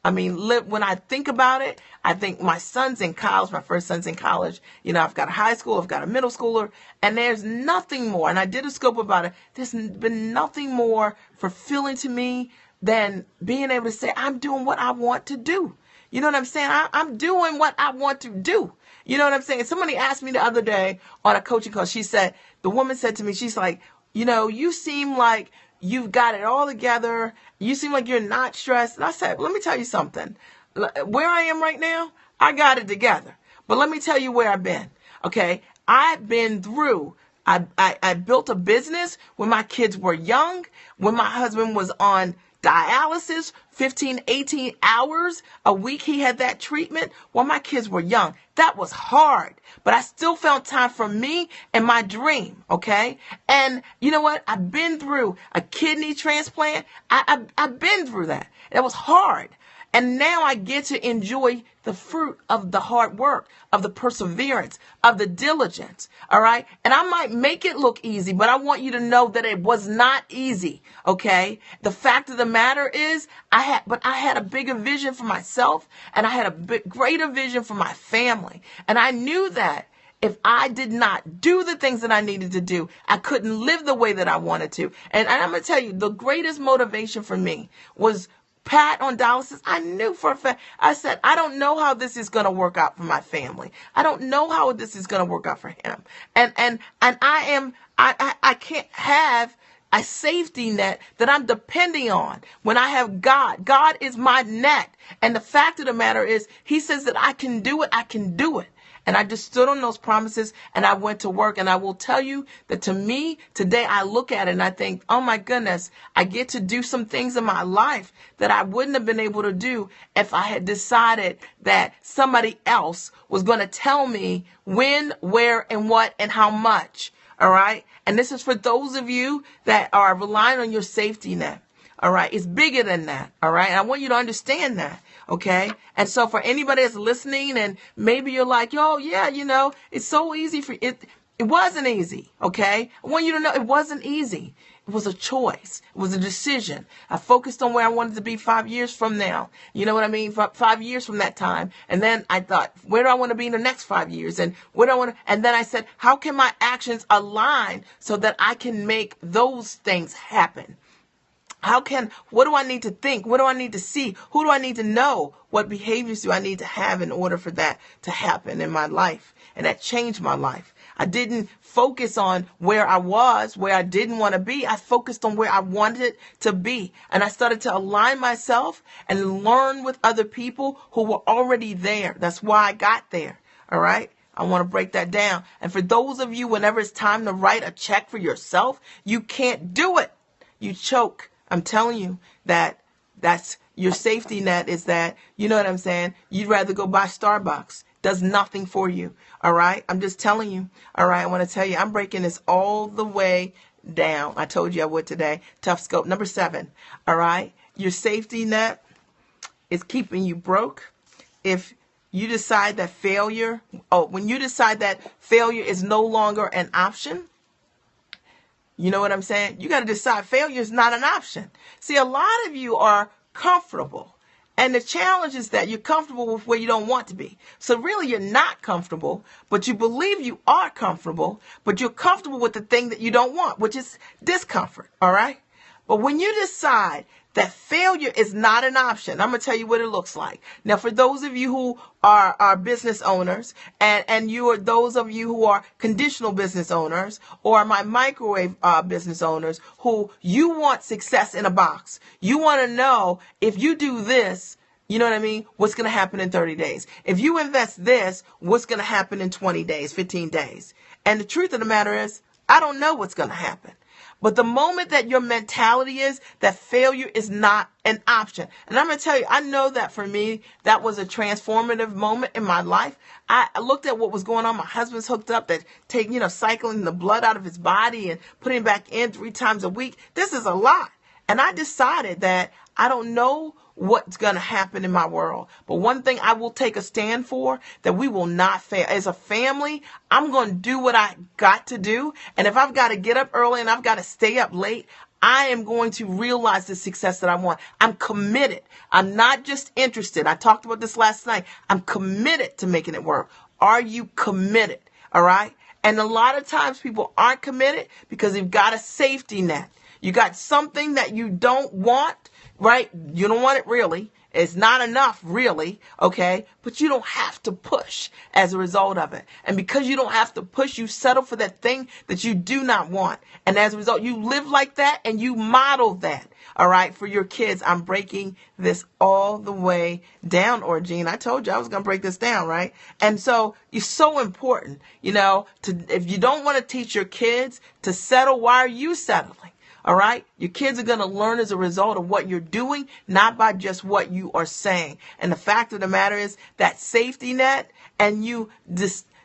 S1: I mean, when I think about it, I think my son's in college, my first son's in college. I've got a high school, I've got a middle schooler, and there's nothing more. And I did a scope about it. There's been nothing more fulfilling to me than being able to say, I'm doing what I want to do. You know what I'm saying? I'm doing what I want to do. You know what I'm saying? Somebody asked me the other day on a coaching call, the woman said to me, she's like, you seem like you've got it all together. You seem like you're not stressed. And I said, let me tell you something. Where I am right now, I got it together. But let me tell you where I've been. Okay. I've been through. I built a business when my kids were young, when my husband was on dialysis, 15, 18 hours a week. He had that treatment when my kids were young. That was hard, but I still found time for me and my dream. Okay. And you know what? I've been through a kidney transplant. I've been through that. It was hard. And now I get to enjoy the fruit of the hard work, of the perseverance, of the diligence. All right. And I might make it look easy, but I want you to know that it was not easy. Okay. The fact of the matter is I had a bigger vision for myself and I had a greater vision for my family. And I knew that if I did not do the things that I needed to do, I couldn't live the way that I wanted to. And I'm going to tell you, the greatest motivation for me was Pat on dialysis. I knew for a fact, I said, I don't know how this is going to work out for my family. I don't know how this is going to work out for him. And I can't have a safety net that I'm depending on when I have God. God is my net. And the fact of the matter is, he says that I can do it. I can do it. And I just stood on those promises and I went to work. And I will tell you that to me, today I look at it and I think, oh my goodness, I get to do some things in my life that I wouldn't have been able to do if I had decided that somebody else was going to tell me when, where, and what, and how much. All right. And this is for those of you that are relying on your safety net. All right. It's bigger than that. All right. And I want you to understand that. Okay. And so for anybody that's listening and maybe you're like, oh, yeah, it's so easy for it. It wasn't easy. Okay. I want you to know it wasn't easy. It was a choice. It was a decision. I focused on where I wanted to be 5 years from now. You know what I mean? 5 years from that time. And then I thought, where do I want to be in the next 5 years? And where do I want to, and then I said, how can my actions align so that I can make those things happen? What do I need to think? What do I need to see? Who do I need to know? What behaviors do I need to have in order for that to happen in my life? And that changed my life. I didn't focus on where I was, where I didn't want to be. I focused on where I wanted to be. And I started to align myself and learn with other people who were already there. That's why I got there. All right. I want to break that down. And for those of you, whenever it's time to write a check for yourself, you can't do it. You choke. I'm telling you that's your safety net is that, you know what I'm saying? You'd rather go buy Starbucks. Does nothing for you. All right. I'm just telling you. All right. I want to tell you, I'm breaking this all the way down. I told you I would today. Tough scope. Number 7. All right. Your safety net is keeping you broke. If you decide that when you decide that failure is no longer an option, you know what I'm saying? You got to decide failure is not an option. See, a lot of you are comfortable. And the challenge is that you're comfortable with where you don't want to be. So really, you're not comfortable, but you believe you are comfortable, but you're comfortable with the thing that you don't want, which is discomfort. All right. But when you decide that failure is not an option, I'm going to tell you what it looks like. Now, for those of you who are business owners and you are those of you who are conditional business owners or my microwave business owners who you want success in a box. You want to know if you do this, you know what I mean? What's going to happen in 30 days? If you invest this, what's going to happen in 20 days, 15 days? And the truth of the matter is, I don't know what's going to happen. But the moment that your mentality is that failure is not an option. And I'm going to tell you, I know that for me, that was a transformative moment in my life. I looked at what was going on. My husband's hooked up that cycling the blood out of his body and putting him back in 3 times a week. This is a lot. And I decided that I don't know what's going to happen in my world. But one thing I will take a stand for, that we will not fail. As a family, I'm going to do what I got to do. And if I've got to get up early and I've got to stay up late, I am going to realize the success that I want. I'm committed. I'm not just interested. I talked about this last night. I'm committed to making it work. Are you committed? All right. And a lot of times people aren't committed because they've got a safety net. You got something that you don't want. Right? You don't want it really. It's not enough really. Okay. But you don't have to push as a result of it. And because you don't have to push, you settle for that thing that you do not want. And as a result, you live like that and you model that. All right. For your kids, I'm breaking this all the way down, Orgene. I told you I was going to break this down. Right. And so it's so important, if you don't want to teach your kids to settle, why are you settling? All right. Your kids are going to learn as a result of what you're doing, not by just what you are saying. And the fact of the matter is that safety net and you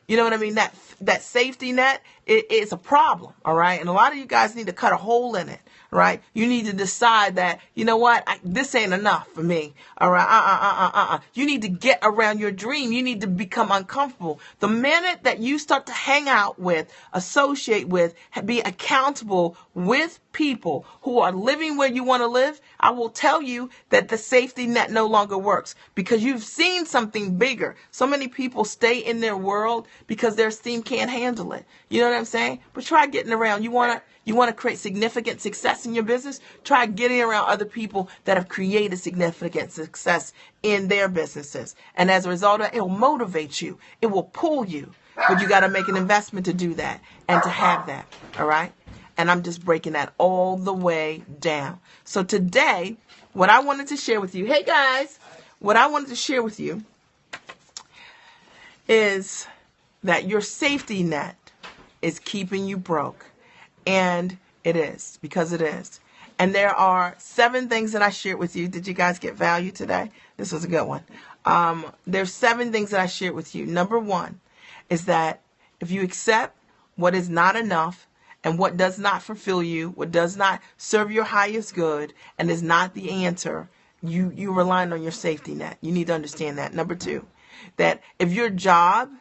S1: know what I mean? That safety net is a problem. All right. And a lot of you guys need to cut a hole in it. Right. You need to decide that, you know what? This ain't enough for me. All right. You need to get around your dream. You need to become uncomfortable. The minute that you start to hang out with, associate with, be accountable with people who are living where you want to live, I will tell you that the safety net no longer works because you've seen something bigger. So many people stay in their world because their esteem can't handle it. You know what I'm saying? But try getting around. You want to create significant success in your business? Try getting around other people that have created significant success in their businesses. And as a result of it, will motivate you. It will pull you. But you got to make an investment to do that and to have that. All right. And I'm just breaking that all the way down. So today, what I wanted to share with you, hey guys, what I wanted to share with you is that your safety net is keeping you broke. And it is, because it is. And there are 7 things that I shared with you. Did you guys get value today? This was a good one. There's 7 things that I shared with you. Number 1 is that if you accept what is not enough and what does not fulfill you, what does not serve your highest good and is not the answer, you're relying on your safety net. You need to understand that. Number 2, that if your job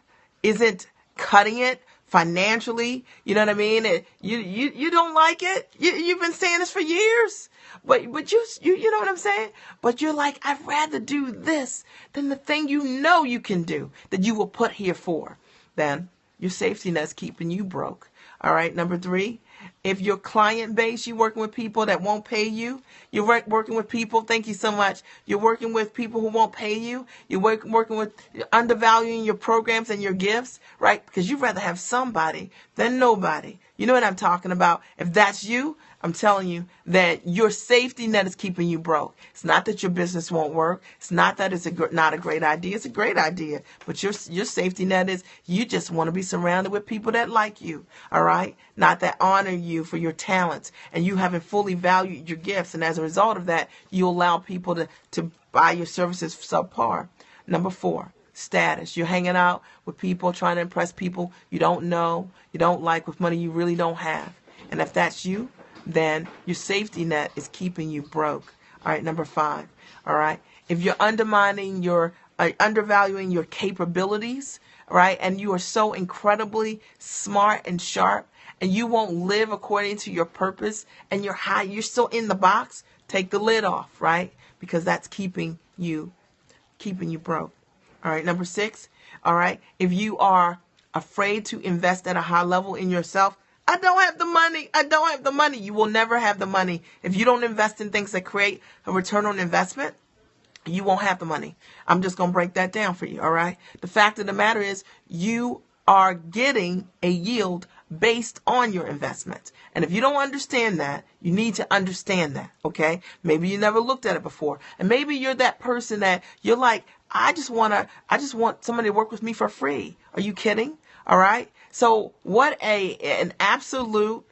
S1: isn't cutting it financially, you know what I mean? You don't like it. You've been saying this for years, but you know what I'm saying? But you're like, I'd rather do this than the thing you can do that you were put here for. Then your safety net's keeping you broke. All right. Number 3, if your client base, you're working with people that won't pay you, you're working with people, thank you so much, you're working with people who won't pay you, you're working with undervaluing your programs and your gifts, right? Because you'd rather have somebody than nobody. You know what I'm talking about? If that's you, I'm telling you that your safety net is keeping you broke. It's not that your business won't work. It's not that it's not a great idea. It's a great idea. But your safety net is you just want to be surrounded with people that like you, all right? Not that honor you for your talents and you haven't fully valued your gifts. And as a result of that, you allow people to buy your services subpar. Number 4, status. You're hanging out with people, trying to impress people you don't know, you don't like, with money you really don't have. And if that's you, then your safety net is keeping you broke. All right, number 5. All right, if you're undervaluing your capabilities, right, and you are so incredibly smart and sharp, and you won't live according to your purpose, and you're still in the box, take the lid off, right? Because that's keeping you broke. All right, number 6. All right, if you are afraid to invest at a high level in yourself, I don't have the money. You will never have the money. If you don't invest in things that create a return on investment, you won't have the money. I'm just going to break that down for you, all right? The fact of the matter is you are getting a yield based on your investments. And if you don't understand that, you need to understand that, okay? Maybe you never looked at it before. And maybe you're that person that you're like, I just want somebody to work with me for free. Are you kidding? All right? So what an absolute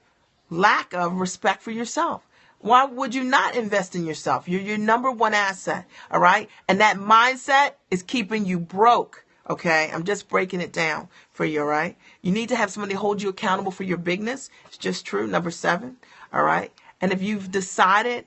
S1: lack of respect for yourself. Why would you not invest in yourself? You're your number 1 asset, all right? And that mindset is keeping you broke, okay? I'm just breaking it down for you, all right? You need to have somebody hold you accountable for your bigness. It's just true, number 7, all right? And if you've decided,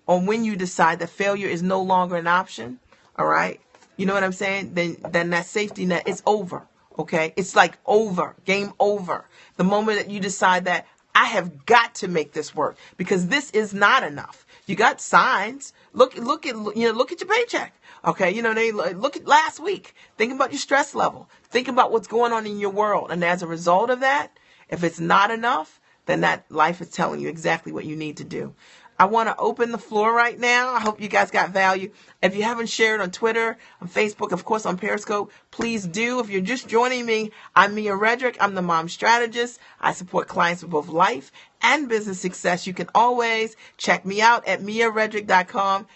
S1: or when you decide that failure is no longer an option, all right? You know what I'm saying? Then that safety net is over. Okay, it's like over, game over. The moment that you decide that I have got to make this work because this is not enough. You got signs. Look at your paycheck. Okay, they look at last week. Think about your stress level. Think about what's going on in your world, and as a result of that, if it's not enough, then that life is telling you exactly what you need to do. I want to open the floor right now. I hope you guys got value. If you haven't shared on Twitter, on Facebook, of course on Periscope, please do. If you're just joining me, I'm Mia Redrick. I'm the mom strategist. I support clients with both life and business success. You can always check me out at miaredrick.com.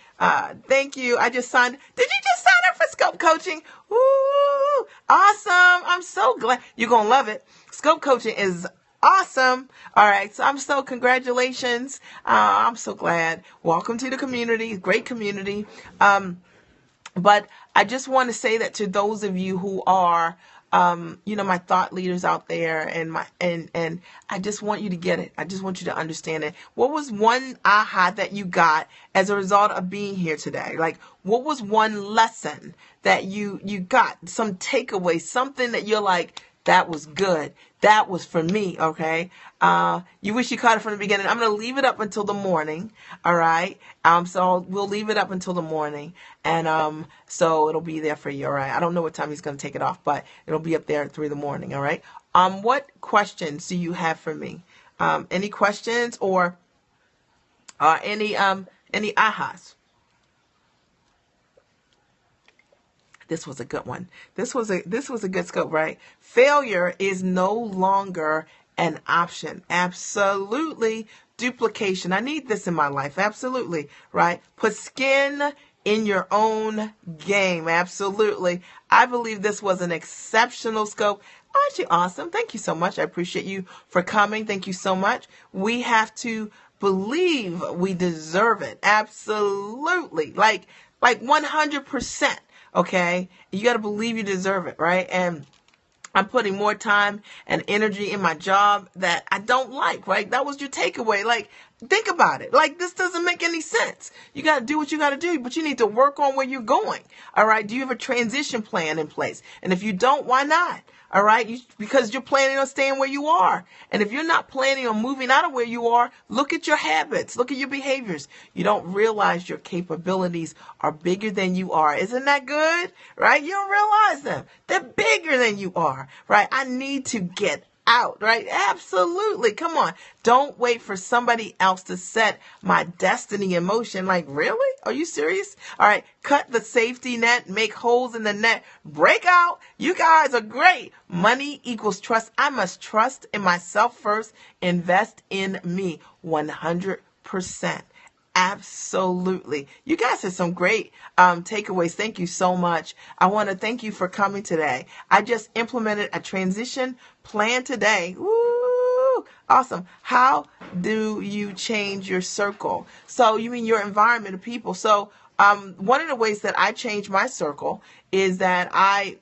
S1: Thank you. I just signed. Did you just sign up for Scope Coaching? Ooh, awesome. I'm so glad. You're going to love it. Scope Coaching is awesome. All right. So congratulations. I'm so glad. Welcome to the community. Great community. But I just want to say that to those of you who are, my thought leaders out there and I just want you to get it. I just want you to understand it. What was one aha that you got as a result of being here today? Like, what was one lesson that you got? Some takeaway, something that you're like, that was good. That was for me, okay? You wish you caught it from the beginning. I'm going to leave it up until the morning, all right? So we'll leave it up until the morning, and so it'll be there for you, all right? I don't know what time he's going to take it off, but it'll be up there through the morning, all right? What questions do you have for me? Any questions or any ahas? This was a good one. This was a good scope, right? Failure is no longer an option. Absolutely. Duplication. I need this in my life. Absolutely. Right? Put skin in your own game. Absolutely. I believe this was an exceptional scope. Aren't you awesome? Thank you so much. I appreciate you for coming. Thank you so much. We have to believe we deserve it. Absolutely. Like 100%. Okay. You got to believe you deserve it. Right. And I'm putting more time and energy in my job that I don't like, right? That was your takeaway. Like, think about it. Like, this doesn't make any sense. You got to do what you got to do, but you need to work on where you're going. All right. Do you have a transition plan in place? And if you don't, why not? All right. Because you're planning on staying where you are. And if you're not planning on moving out of where you are, look at your habits. Look at your behaviors. You don't realize your capabilities are bigger than you are. Isn't that good? Right? You don't realize them. They're bigger than you are. Right? I need to get out, right? Absolutely. Come on. Don't wait for somebody else to set my destiny in motion. Like, really? Are you serious? All right. Cut the safety net, make holes in the net, break out. You guys are great. Money equals trust. I must trust in myself first. Invest in me 100%. Absolutely. You guys had some great takeaways. Thank you so much. I want to thank you for coming today. I just implemented a transition plan today. Woo! Awesome. How do you change your circle? So you mean your environment of people. So one of the ways that I change my circle is that I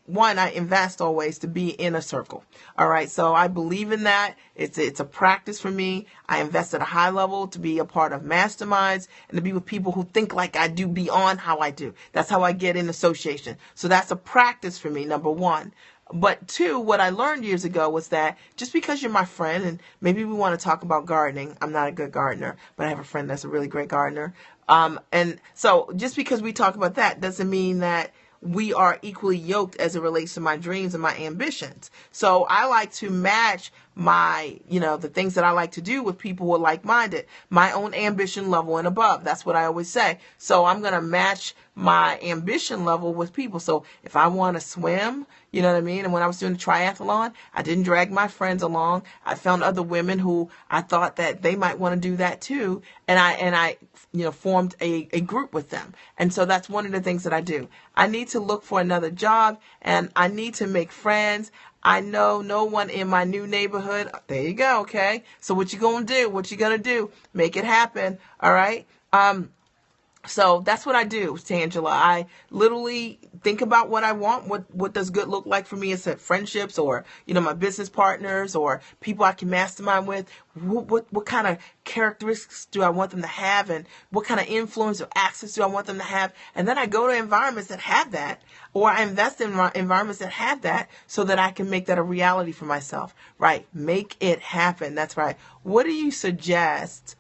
S1: invest always to be in a circle. All right. So I believe in that. It's a practice for me. I invest at a high level to be a part of masterminds and to be with people who think like I do beyond how I do. That's how I get in association. So that's a practice for me, number one. But two, what I learned years ago was that just because you're my friend, and maybe we want to talk about gardening. I'm not a good gardener, but I have a friend that's a really great gardener. And so just because we talk about that doesn't mean that we are equally yoked as it relates to my dreams and my ambitions. So I like to match my, the things that I like to do with people who are like-minded, my own ambition level and above. That's what I always say. So I'm going to match my ambition level with people. So if I want to swim, you know what I mean? And when I was doing the triathlon, I didn't drag my friends along. I found other women who I thought that they might want to do that too. And I formed a group with them. And so that's one of the things that I do. I need to look for another job and I need to make friends. I know no one in my new neighborhood. There you go. Okay. So what you going to do? What you going to do? Make it happen. All right. So that's what I do, Tangela. I literally think about what I want. What does good look like for me? It's friendships or, my business partners or people I can mastermind with. What kind of characteristics do I want them to have? And what kind of influence or access do I want them to have? And then I go to environments that have that, or I invest in environments that have that so that I can make that a reality for myself. Right. Make it happen. That's right. What do you suggest?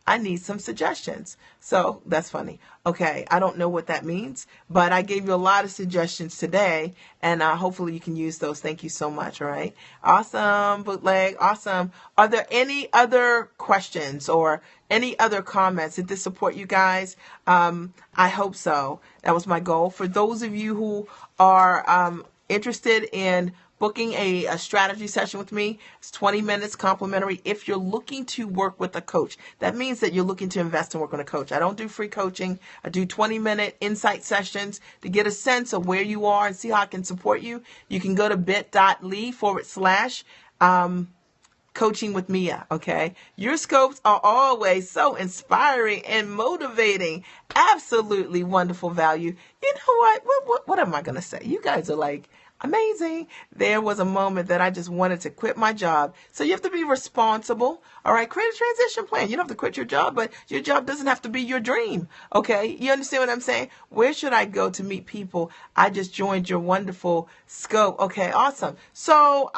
S1: I need some suggestions. So that's funny. Okay. I don't know what that means, but I gave you a lot of suggestions today and hopefully you can use those. Thank you so much. All right. Awesome. Bootleg. Awesome. Are there any other questions or any other comments? Did this support you guys? I hope so. That was my goal. For those of you who are interested in booking a strategy session with me, it's 20 minutes complimentary. If you're looking to work with a coach, that means that you're looking to invest and work with a coach. I don't do free coaching. I do 20-minute insight sessions to get a sense of where you are and see how I can support you. You can go to bit.ly/coaching with Mia. Okay. Your scopes are always so inspiring and motivating. Absolutely wonderful value. You know what am I going to say? You guys are like, amazing. There was a moment that I just wanted to quit my job. So you have to be responsible. All right. Create a transition plan. You don't have to quit your job, but your job doesn't have to be your dream. Okay. You understand what I'm saying? Where should I go to meet people? I just joined your wonderful scope. Okay. Awesome. So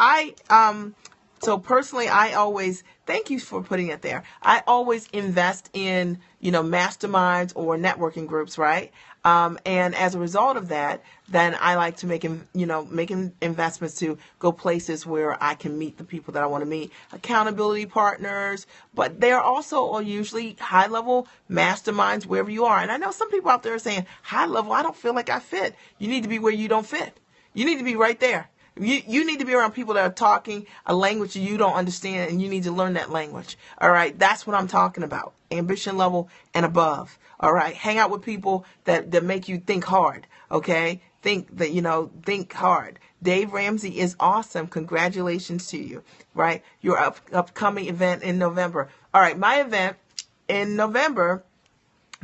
S1: so personally, I always, thank you for putting it there. I always invest in, masterminds or networking groups, right? And as a result of that, then I like to making investments to go places where I can meet the people that I want to meet, accountability partners, but they're also usually high level masterminds wherever you are. And I know some people out there are saying high level, I don't feel like I fit. You need to be where you don't fit. You need to be right there. You need to be around people that are talking a language you don't understand, and you need to learn that language. All right. That's what I'm talking about. Ambition level and above. All right. Hang out with people that make you think hard. Okay. Think hard. Dave Ramsey is awesome. Congratulations to you. Right. Your upcoming event in November. All right. My event in November,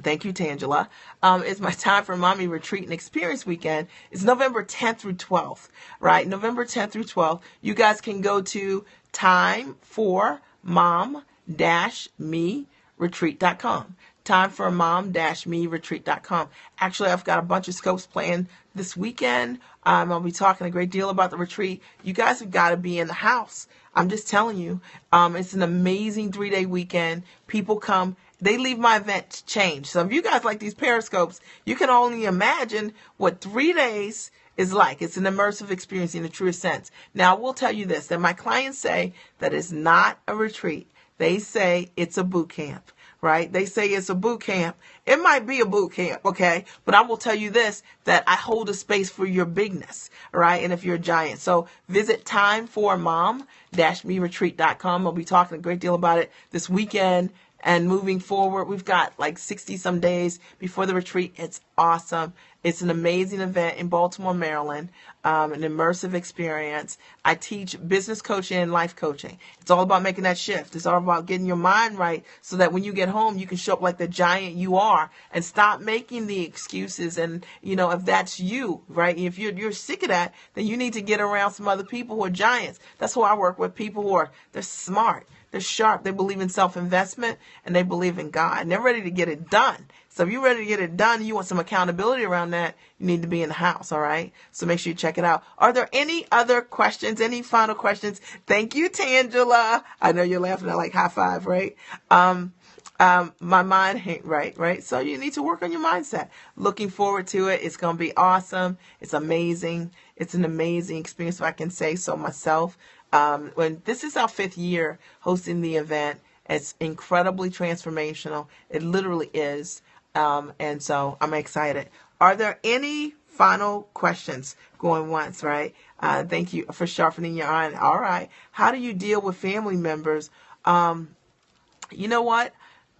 S1: thank you, Tangela, it's my Time for Mommy Retreat and Experience Weekend. It's November 10th through 12th, right? November 10th through 12th. You guys can go to timeformom-me-retreat.com. timeformom-me-retreat.com. Actually, I've got a bunch of scopes planned this weekend. I'll be talking a great deal about the retreat. You guys have got to be in the house. I'm just telling you, it's an amazing 3-day weekend. People come. They leave my event changed. So if you guys like these periscopes, you can only imagine what 3 days is like. It's an immersive experience in the truest sense. Now, I will tell you this, that my clients say that it's not a retreat. They say it's a boot camp, right? They say it's a boot camp. It might be a boot camp, okay? But I will tell you this, that I hold a space for your bigness, right? And if you're a giant. So visit timeformom-me-retreat.com. I'll be talking a great deal about it this weekend. And moving forward, we've got like 60 some days before the retreat. It's awesome. It's an amazing event in Baltimore, Maryland, an immersive experience. I teach business coaching and life coaching. It's all about making that shift. It's all about getting your mind right so that when you get home, you can show up like the giant you are and stop making the excuses. And, if that's you, right, if you're sick of that, then you need to get around some other people who are giants. That's who I work with, people who they're smart. They're sharp. They believe in self-investment, and they believe in God. And they're ready to get it done. So if you're ready to get it done, you want some accountability around that, you need to be in the house, all right? So make sure you check it out. Are there any other questions, any final questions? Thank you, Tangela. I know you're laughing. I like high five, right? My mind ain't right? So you need to work on your mindset. Looking forward to it. It's going to be awesome. It's amazing. It's an amazing experience, if I can say so myself. When this is our 5th year hosting the event, it's incredibly transformational. It literally is. And so I'm excited. Are there any final questions? Going once, right? Thank you for sharpening your iron. All right. How do you deal with family members? You know what?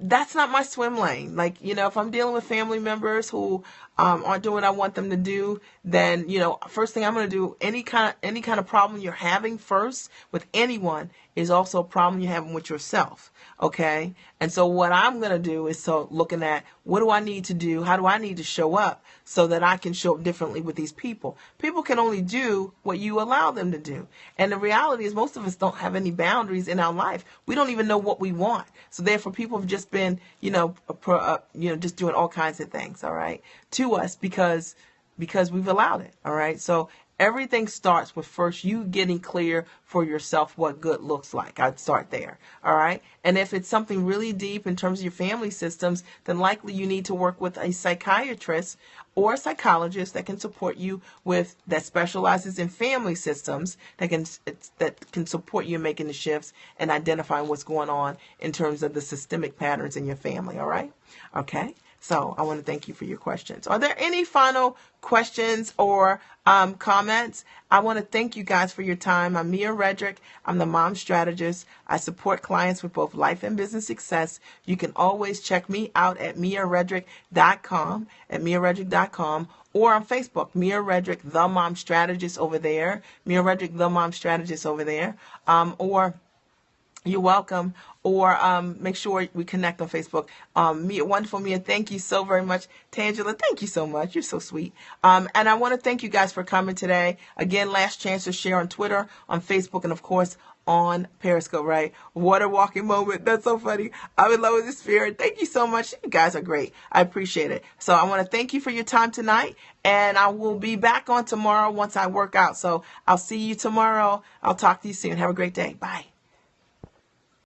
S1: That's not my swim lane. Like, if I'm dealing with family members who aren't doing what I want them to do, then, first thing I'm going to do, any kind of problem you're having first with anyone is also a problem you're having with yourself. Okay. And so what I'm going to do is looking at what do I need to do? How do I need to show up so that I can show up differently with these people? People can only do what you allow them to do. And the reality is most of us don't have any boundaries in our life. We don't even know what we want. So therefore people have just been, just doing all kinds of things. All right. To us because we've allowed it. All right. So everything starts with first you getting clear for yourself what good looks like. I'd start there. All right. And if it's something really deep in terms of your family systems, then likely you need to work with a psychiatrist or a psychologist that can support you that specializes in family systems that can support you in making the shifts and identifying what's going on in terms of the systemic patterns in your family. All right. Okay. So I want to thank you for your questions. Are there any final questions or comments? I want to thank you guys for your time. I'm Mia Redrick. I'm the mom strategist. I support clients with both life and business success. You can always check me out at miaredrick.com, or on Facebook, Mia Redrick, the mom strategist over there. Mia Redrick, the mom strategist over there. Or you're welcome. Or make sure we connect on Facebook. Mia, wonderful Mia, thank you so very much. Tangela, thank you so much. You're so sweet. And I want to thank you guys for coming today. Again, last chance to share on Twitter, on Facebook, and of course on Periscope, right? Water walking moment. That's so funny. I'm in love with the spirit. Thank you so much. You guys are great. I appreciate it. So I want to thank you for your time tonight. And I will be back on tomorrow once I work out. So I'll see you tomorrow. I'll talk to you soon. Have a great day. Bye.